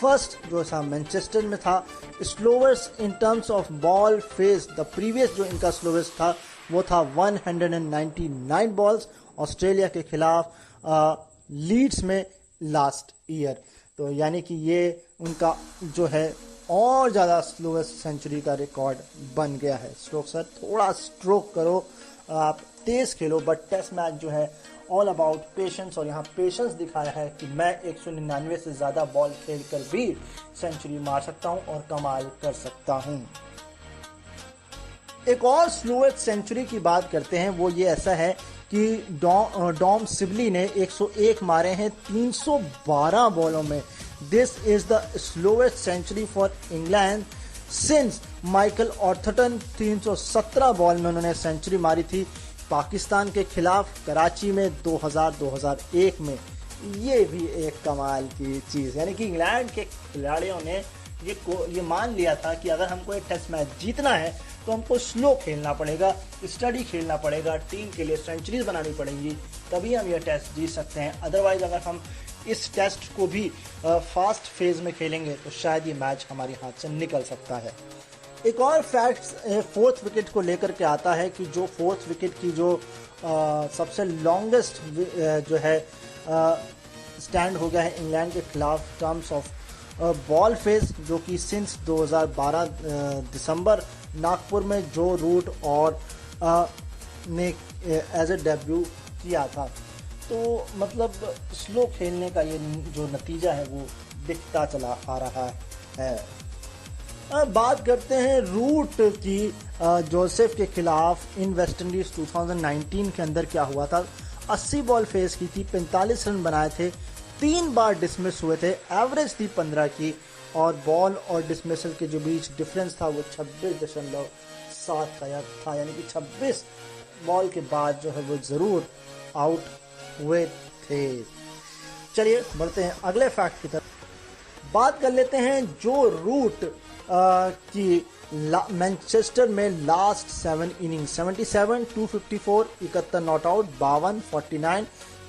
फर्स्ट जो था मैनचेस्टर में था। Slowest in terms of ball face, the previous जो इनका स्लोवेस्ट था वो था 199 बॉल्स ऑस्ट्रेलिया के खिलाफ लीड्स में लास्ट ईयर। तो यानी कि ये उनका जो है और ज़्यादा स्लोवेस्ट सेंचुरी का रिकॉर्ड बन गया है। स्ट्रोक सर थोड़ा स्ट्रोक करो, आप तेज़ खेलो, बट टेस्ट मैच जो है ऑल अबाउट पेशेंस, और यहाँ पेशेंस दिखाया है कि मैं 199 से ज़्यादा बॉल खेलकर भी सेंचुरी मार सकता हूँ और कमाल कर सकता हूँ। एक और स्लोएस्ट सेंचुरी की बात करते हैं, वो ये ऐसा है कि डॉम सिबली ने 101 मारे हैं 312 बॉलों में। This is the slowest century for England since Michael Atherton 317 ball में उन्होंने सेंचुरी मारी थी पाकिस्तान के खिलाफ कराची में 2000-2001 में। ये भी एक कमाल की चीज़, यानी कि इंग्लैंड के खिलाड़ियों ने ये मान लिया था कि अगर हमको एक टेस्ट मैच जीतना है तो हमको स्लो खेलना पड़ेगा, स्टडी खेलना पड़ेगा, टीम के लिए सेंचुरीज बनानी पड़ेंगी, तभी हम ये टेस्ट जीत सकते हैं। अदरवाइज अगर हम इस टेस्ट को भी फास्ट फेज में खेलेंगे तो शायद ये मैच हमारे हाथ से निकल सकता है। एक और फैक्ट फोर्थ विकेट को लेकर के आता है कि जो फोर्थ विकेट की जो सबसे लॉन्गेस्ट जो है स्टैंड हो गया है इंग्लैंड के खिलाफ टर्म्स ऑफ बॉल फेस, जो कि सिंस 2012 दिसंबर नागपुर में जो रूट और ने एज ए डेब्यू किया था। तो मतलब स्लो खेलने का ये जो नतीजा है वो दिखता चला आ रहा है। अब बात करते हैं रूट की। जोसेफ के खिलाफ इन वेस्ट इंडीज 2019 के अंदर क्या हुआ था, 80 बॉल फेस की थी, 45 रन बनाए थे, 3 बार डिसमिस हुए थे, एवरेज थी 15 की, और बॉल और डिसमिसल के जो बीच डिफरेंस था वो 26.7 का था, यानी कि 26 बॉल के बाद जो है वो ज़रूर आउट हुए थे। चलिए बढ़ते हैं अगले फैक्ट की तरफ। बात कर लेते हैं जो रूट की मैनचेस्टर में लास्ट 7 इनिंग 77, 254, 71 नॉट आउट, 52, 49,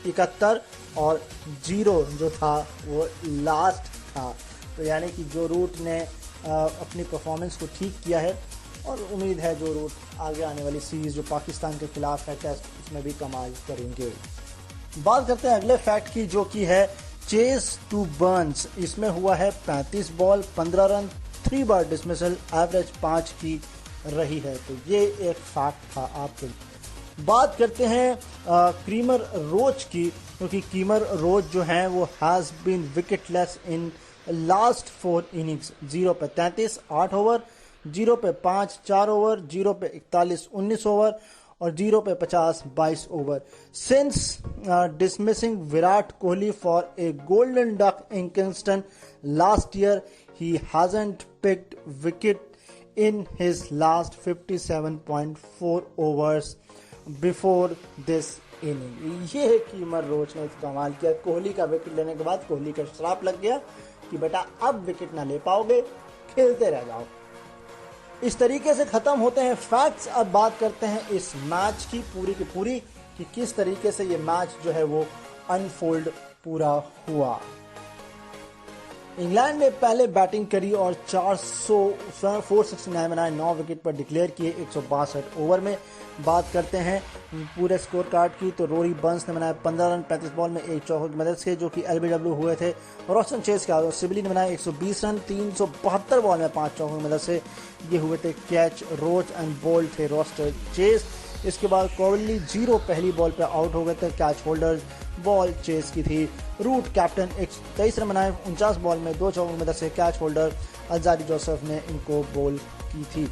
71 और 0 जो था वो लास्ट था। तो यानी कि जो रूट ने अपनी परफॉर्मेंस को ठीक किया है और उम्मीद है जो रूट आगे आने वाली सीरीज जो पाकिस्तान के खिलाफ है टेस्ट उसमें भी कमाल करेंगे। बात करते हैं अगले फैक्ट की जो कि है चेस टू बर्न्स। इसमें हुआ है 35 बॉल 15 रन, 3 बार डिसमिसल, एवरेज 5 की रही है। तो ये एक फैक्ट था आपके लिए। बात करते हैं कीमर रोच की, क्योंकि कीमर रोच जो है वो has been wicketless in last 4 innings. 0 पे 33 8 ओवर, 0 पे 5 4 ओवर, 0 पे 41 19 ओवर और 0 पे 50 22 over. Since dismissing Virat Kohli for a golden duck in Kingston last year, he hasn't picked wicket in his last 57.4 overs before this inning। ये कीमर रोच ने कमाल किया। कोहली का विकेट लेने के बाद कोहली का श्राप लग गया कि बेटा अब विकेट ना ले पाओगे, खेलते रह जाओ। इस तरीके से खत्म होते हैं फैक्ट्स। अब बात करते हैं इस मैच की पूरी कि किस तरीके से ये मैच जो है वो अनफोल्ड पूरा हुआ। इंग्लैंड ने पहले बैटिंग करी और 469 बनाए, 9 विकेट पर डिक्लेयर किए 162 ओवर में। बात करते हैं पूरे स्कोर कार्ड की तो रोरी बर्न्स ने बनाए 15 रन 35 बॉल में 1 चौके की मदद से जो कि एलबीडब्ल्यू हुए थे। रोस्टन चेस के आगे सिबली ने बनाए 120 रन 372 बॉल में 5 चौकों की मदद से, ये हुए थे कैच। रोच एंड बोल्ड थे रोस्टर चेस। इसके बाद कोहली 0 पहली बॉल पर आउट हो गए थे, कैच होल्डर बॉल चेस की थी। रूट कैप्टन 123 रन बनाए 49 बॉल में 2 चौकों की मदद से, कैच होल्डर अलजारी जोसेफ ने इनको बॉल की थी।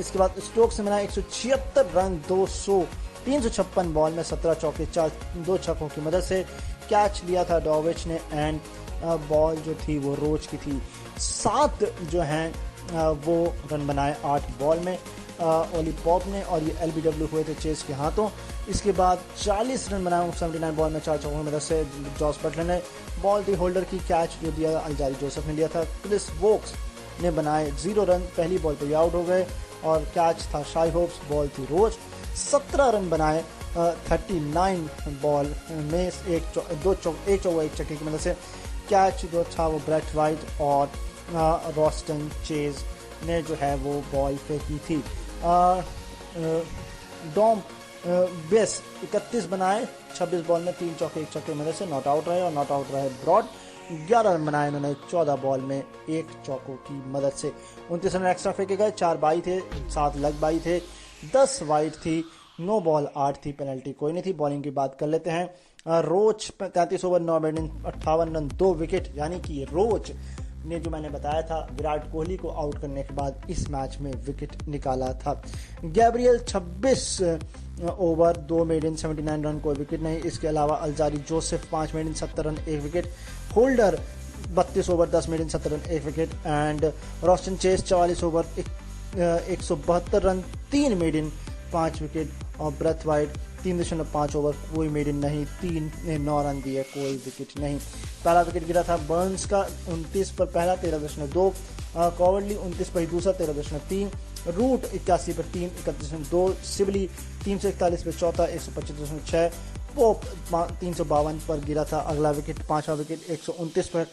इसके बाद स्टोक्स ने बनाए 176 रन 356 बॉल में 17 चौके 2 छक्कों की मदद से, कैच लिया था डॉविच ने एंड बॉल जो थी वो रोच की थी। 7 जो हैं वो रन बनाए 8 बॉल में ओली पॉप ने और ये एलबीडब्ल्यू हुए थे चेस के हाथों। इसके बाद 40 रन बनाए 79 बॉल में 4 चौकों की मदद से, जॉस बटलर ने बॉल थी होल्डर की, कैच जो दिया अलजारी जोसेफ ने लिया था। क्रिस वोक्स ने बनाए 0 रन, पहली बॉल पर आउट हो गए और कैच था शाई होप्स, बॉल थी रोज। 17 रन बनाए 39 बॉल में एक चौका 1 छक्के की मदद से, कैच जो था वो ब्रेट वाइट और रोस्टन चेज ने जो है वो बॉल फेंकी थी। डॉम बेस 31 बनाए 26 बॉल में 3 चौके 1 छक्के की मदद से, नॉट आउट रहे और नॉट आउट रहे ब्रॉड। 11 रन बनाए इन्होंने 14 बॉल में 1 चौकों की मदद से। 29 रन एक्स्ट्रा फेंके गए, 4 बाई थे, 7 लग बाई थे, 10 वाइड थी, 9 बॉल 8 थी, पेनल्टी कोई नहीं थी। बॉलिंग की बात कर लेते हैं। रोच 33 ओवर 9 बैटिंग 58 रन 2 विकेट, यानी कि रोच ने जो मैंने बताया था विराट कोहली को आउट करने के बाद इस मैच में विकेट निकाला था। गैब्रियल 26 ओवर 2 मेडन 79 रन, कोई विकेट नहीं। इसके अलावा Alzarri Joseph 5 maiden 70 run 1 wicket, Holder 32 over 10 maiden 70 run 1 wicket and Roston Chase 44 over 172 run 3 maiden 5 wicket और ब्रेथ वाइट 3.5 ओवर कोई मेडन नहीं, 3 ने 9 रन दिए, कोई विकेट नहीं। पहला विकेट गिरा था बर्न्स का 29 पर पहला 13.2, कॉवर्डली 29 पर दूसरा 13.3, रूट 81 पर 3 31.2, सिबली 341 पर चौथा 125.6, पोप 352 पर गिरा था अगला विकेट, पांचवा विकेट 129 पर,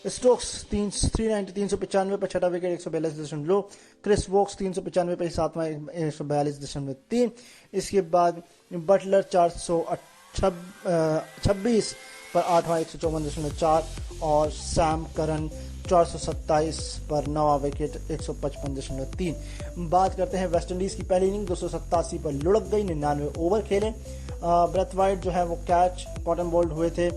स्टोक्स 395 पर छठा विकेट 142.2, क्रिस वोक्स 395 पर सातवां 142.3। इसके बाद बटलर 426 पर आठवां 154.4 और सैम करन 427 पर नवा विकेट 155.3। बात करते हैं वेस्टइंडीज की पहली इनिंग 287 पर लुढ़क गई, 99 ओवर खेले। ब्रेथ वाइट जो है वो कैच कॉटन बोल्ड हुए थे।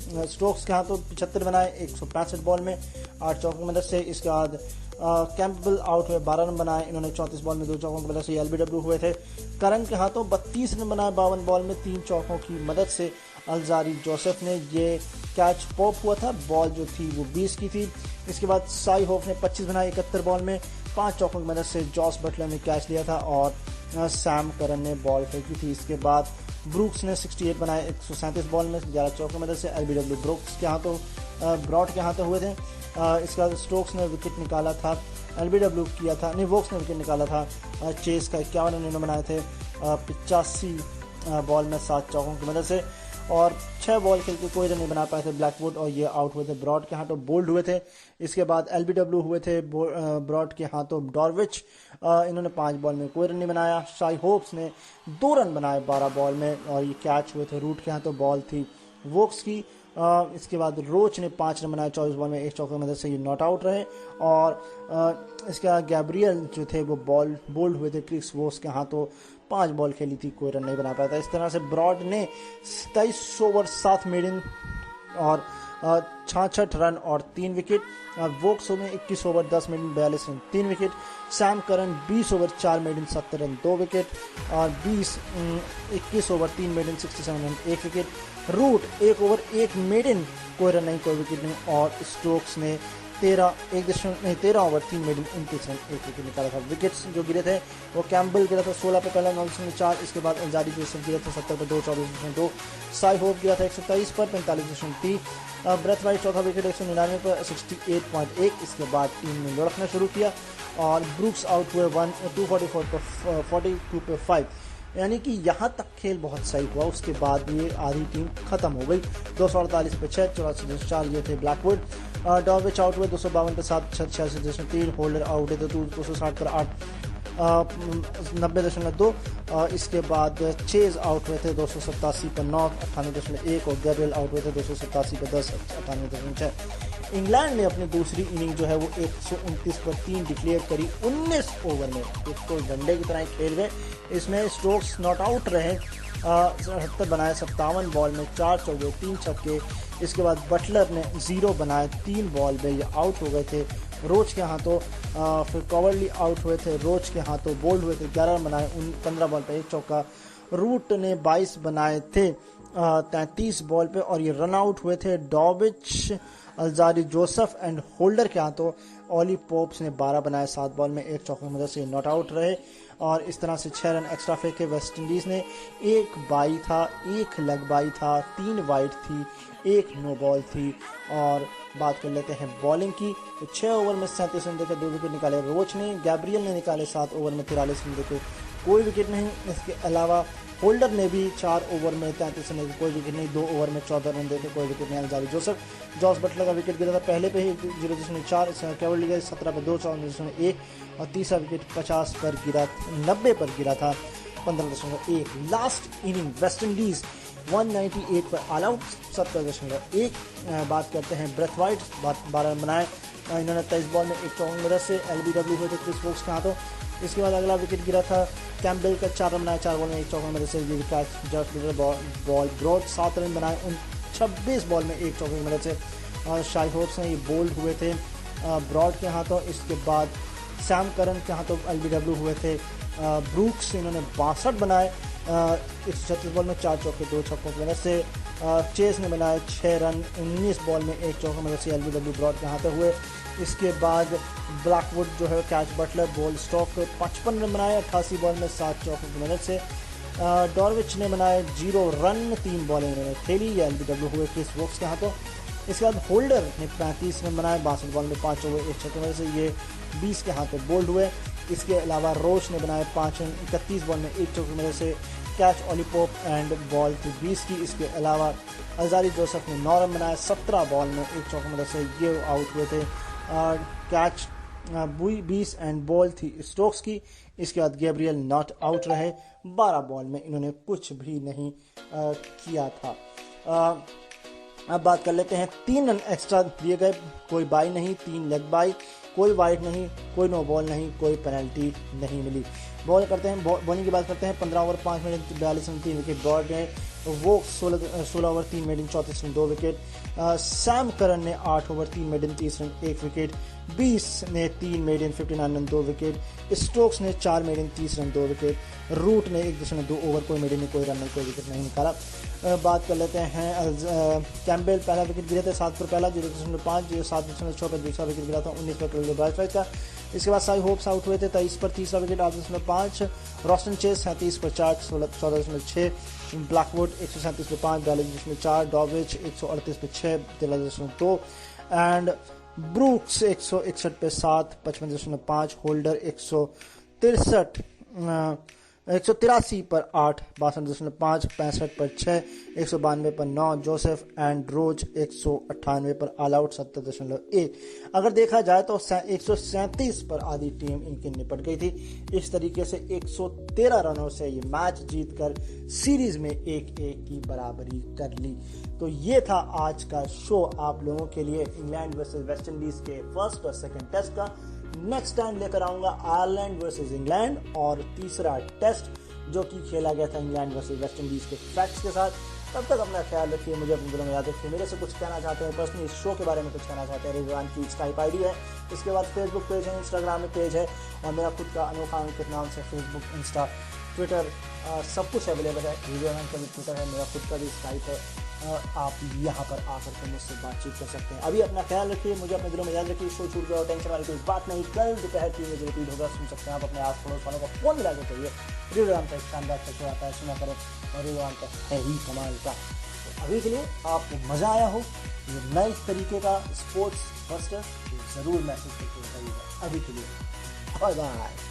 स्टोक्स के हाथों 75 बनाए 165 बॉल में 8 चौकों की मदद से। इसके बाद कैंपबेल आउट हुए 12 रन बनाए, इन्होंने 34 बॉल में 2 चौकों की मदद से एलबीडब्ल्यू हुए थे। करन के हाथों 32 रन बनाए 52 बॉल में 3 चौकों की मदद से अलजारी जोसेफ ने, ये कैच पॉप हुआ था, बॉल जो थी वो 20 की थी। इसके बाद साई होप ने 25 बनाए 71 बॉल में 5 चौकों की मदद से, जॉस बटलर ने कैच लिया था और सैम करन ने बॉल फेंकी थी। इसके बाद ब्रूक्स ने 68 बनाए 137 बॉल में 11 चौके की मदद से। एलबीडब्ल्यू ब्रूक्स के हाथों ब्रॉड के हाथों हुए थे। इसके बाद स्टोक्स ने विकेट निकाला था, एलबीडब्ल्यू किया था, नहीं वोक्स ने विकेट निकाला था। चेस का 51 रन इन्होंने बनाए थे 85 बॉल में 7 चौकों की मदद से, और 6 बॉल खेल के कोई रन नहीं बना पाए थे ब्लैकवुड, और ये आउट हुए थे ब्रॉड के हाथों, बोल्ड हुए थे। इसके बाद एलबीडब्ल्यू हुए थे ब्रॉड के हाथों डॉर्विच, इन्होंने 5 बॉल में कोई रन नहीं बनाया। शाई होप्स ने 2 रन बनाए 12 बॉल में, और ये कैच हुए थे रूट के हाथों, बॉल थी वोक्स की। इसके बाद रोच ने 5 रन बनाए 24 बॉल में 1 चौके की मदद से, ये नॉट आउट रहे। और इसके बाद गैब्रियल जो थे वो बोल्ड हुए थे क्रिस वोक्स के हाथों, 5 बॉल खेली थी, कोई रन नहीं बना पाया था। इस तरह से ब्रॉड ने 27 ओवर 7 मेडन और 66 रन और 3 विकेट। वोक्स में 21 over 10 maiden 42 run 3 wicket. Sam Curran 20 over 4 maiden 70 run 2 wicket, और 21 over 3 maiden 67 run 1 wicket. Root 1 over 1 maiden कोई रन नहीं, कोई विकेट नहीं, और स्टोक्स ने 13 ओवर 3 मेडन 29 रन 1 विकेट निकाला था। विकेट्स जो गिरे थे वो कैम्बल गिरा था 16 पे पहला 9.4, इसके बाद एल्जारी जोसेफ गिरा था 70 पे 2 24.2, साई होप गिरा था 127 पर 45.3, ब्रेथ वाइट चौथा विकेट 199 पर 68.1। इसके बाद टीम ने लुढ़कना शुरू किया और ब्रूक्स आउट हुए 244 पर 42 पे 5, यानी कि यहाँ तक खेल बहुत सही हुआ। उसके बाद ये आधी टीम खत्म हो गई। 248 पे 6, 84.4 ये थे ब्लैकवुड। डॉर्विच आउट हुए 252 पे 7, 86.3, होल्डर आउट हुए 260 पर 8, 90.2। इसके बाद चेज आउट हुए थे 287 पर 9, 98.1, और गैब्रियल आउट हुए थे 287 पर 10, 98.6। इंग्लैंड ने अपनी दूसरी इनिंग जो है वो 129 पर 3 डिक्लेयर करी 19 ओवर में, इसको डंडे की तरह खेल गए। इसमें स्टोक्स नॉट आउट रहे, 77 बनाए 57 बॉल में 4 चौके 3 छक्के। इसके बाद बटलर ने 0 बनाए 3 बॉल में, ये आउट हो गए थे रोच के हाथों। फिर कवर्ली आउट हुए थे रोच के हाथों, बोल्ड हुए थे 11 बनाए 15 बॉल पर 1 चौका। रूट ने 22 बनाए थे 33 बॉल पे, और ये रन आउट हुए थे डॉर्विच, अल्जारी जोसेफ एंड होल्डर के हाथों। ऑली पोप्स ने 12 बनाए 7 बॉल में 1 चौके की मदद से नॉट आउट रहे, और इस तरह से 6 रन एक्स्ट्रा फेंके वेस्ट इंडीज़ ने। 1 बाई था, 1 लेग बाई था, 3 वाइड थी, 1 नो बॉल थी। और बात कर लेते हैं बॉलिंग की, तो 6 ओवर में 37 रन देकर 2 विकेट निकाले रोच ने। गैब्रियल ने निकाले 7 ओवर में 43 रन देकर कोई विकेट नहीं। इसके अलावा होल्डर ने भी 4 ओवर में 33 रन देकर कोई विकेट नहीं, 2 ओवर में 14 रन देकर कोई विकेट नहीं। अल्जारी जोसेफ, जॉस बटलर का विकेट गिरा था पहले पे ही 0.4, केवल लिया 17 पर 2, 14.1, और तीसरा विकेट 50 पर गिरा, 90 पर गिरा था 15.1। लास्ट इनिंग वेस्ट इंडीज 198 पर ऑल आउट 70.1। बात करते हैं ब्रेथ वाइट, 12 रन बनाए इन्होंने 23 बॉल में 1 चौके की मदद से। एलबीडब्ल्यू हुए थे क्रिस वोक्स के हाथों। इसके बाद अगला विकेट गिरा था कैम्बल का, 4 रन बनाए 4 बॉल में 1 चौके की मदद से। ये catch George ball Broad 7 run बनाए 26 बॉल में 1 चौके की मदद से। और शाई होप्स ने ये बोल्ड हुए थे ब्रॉड के हाथों। इसके बाद सैम करन के हाथों एलबीडब्ल्यू हुए थे ब्रूक्स, इन्होंने 62 बनाए 136 बॉल में 4 चौके 2 छक्कों की मदद से। चेस ने बनाए 6 रन 19 बॉल में 1 चौके की मदद से, एलबीडब्ल्यू ब्रॉड के हाथों हुए। इसके बाद ब्लैकवुड जो है catch Buttler ball Stokes 55 run बनाए 88 बॉल में 7 चौकों की मदद से। डॉर्विच ने बनाए 0 रन 3 बॉलें इन्होंने खेली, ये एलबीडब्ल्यू हुए क्रिस वोक्स के हाथों। इसके बाद होल्डर ने 35 रन बनाए 62 बॉल में 5 ओवर 1 छक्के की मदद से, ये 20 के हाथों बोल्ड हुए। इसके अलावा रोच ने बनाए 5 रन 31 बॉल में 1 चौके की मदद से, catch Ollie Pope and ball थी 20 की। इसके अलावा अल्जारी जोसेफ ने 9 रन बनाए 17 बॉल में 1 चौके की मदद से, ये आउट हुए थे। कैच 20 एंड बॉल थी स्टोक्स की। इसके बाद गैब्रियल नॉट आउट रहे, 12 बॉल में इन्होंने कुछ भी नहीं किया था। अब बात कर लेते हैं 3 रन एक्स्ट्रा दिए गए, कोई बाई नहीं, 3 लेग बाई, कोई वाइड नहीं, कोई नो बॉल नहीं, कोई पेनल्टी नहीं मिली। बॉलिंग की बात करते हैं 15 over 5 minute 42 run 3 wicket Broad ने। वो 16 over 3 minute 34 run 2 wicket. Sam Curran ने 8 ओवर 3 मिनट 30 रन 1 विकेट। 20 ने 3 मेडन 59 रन 2 विकेट, स्टोक्स ने 4 मेडन 30 रन 2 विकेट, रूट ने 1.2 ओवर कोई मेडन कोई रन कोई विकेट नहीं निकाला। बात कर लेते हैं कैम्बेल पहला विकेट गिरे थे 7 पर पहला 0.5, 7.6 पर दूसरा विकेट गिरा था 19 पर ब्राइट का। इसके बाद साई होप्स आउट हुए थे 23 पर तीसरा विकेट 8.5, रॉस्टन चेस 37 पर 4 14.6, ब्लैकवुड 137 पर 5 42.4, डॉविच 138 पर 6 13.2 एंड ब्रूक्स 161 पे 7 55.5, होल्डर 183 पर 8 62.5, 65 पर 6 192 पर 9, जोसेफ एंड रोज 198 पर ऑल आउट 70.1। अगर देखा जाए तो 137 पर आधी टीम इनकी निपट गई थी। इस तरीके से 113 रनों से ये मैच जीतकर सीरीज में 1-1 की बराबरी कर ली। तो ये था आज का शो आप लोगों के लिए इंग्लैंड वर्सेस वेस्ट इंडीज के फर्स्ट और सेकंड टेस्ट का। नेक्स्ट टाइम लेकर आऊंगा आयरलैंड वर्सेस इंग्लैंड और तीसरा टेस्ट जो कि खेला गया था इंग्लैंड वर्सेस वेस्ट इंडीज के फैक्ट्स के साथ। तब तक अपना ख्याल रखिए, मुझे अपने दिलों में याद रखिए। मेरे से कुछ कहना चाहते हैं पर्सनली इस शो के बारे में कुछ कहना चाहते हैं, रेडियोआन की स्काइप आईडी है। इसके बाद फेसबुक पेज है, इंस्टाग्राम में पेज है और मेरा खुद का अनोखा अंकित नाम से फेसबुक, इंस्टा, ट्विटर सब कुछ अवेलेबल है। रेडियोआन का भी ट्विटर है, मेरा खुद का भी स्काइप है। आप यहाँ पर आकर के मुझसे बातचीत कर सकते हैं। अभी अपना ख्याल रखिए, मुझे अपने दिलों में याद रखिए। शो छूट गया और टेंशन वाली कोई बात नहीं, कल दोपहर 3 बजे रिपीट होगा, सुन सकते हैं आप अपने आस पड़ोस वालों का फोन मिला के चाहिए। रेडियोआन का एक शानदार शो आता है, सुना करें और रेडियोआन का है ही कमाल का। तो अभी के लिए आपको मज़ा आया हो ये नए तरीके का स्पोर्ट्स बस्टर, ज़रूर मैसेज करके बताइएगा। अभी के लिए बाय बाय।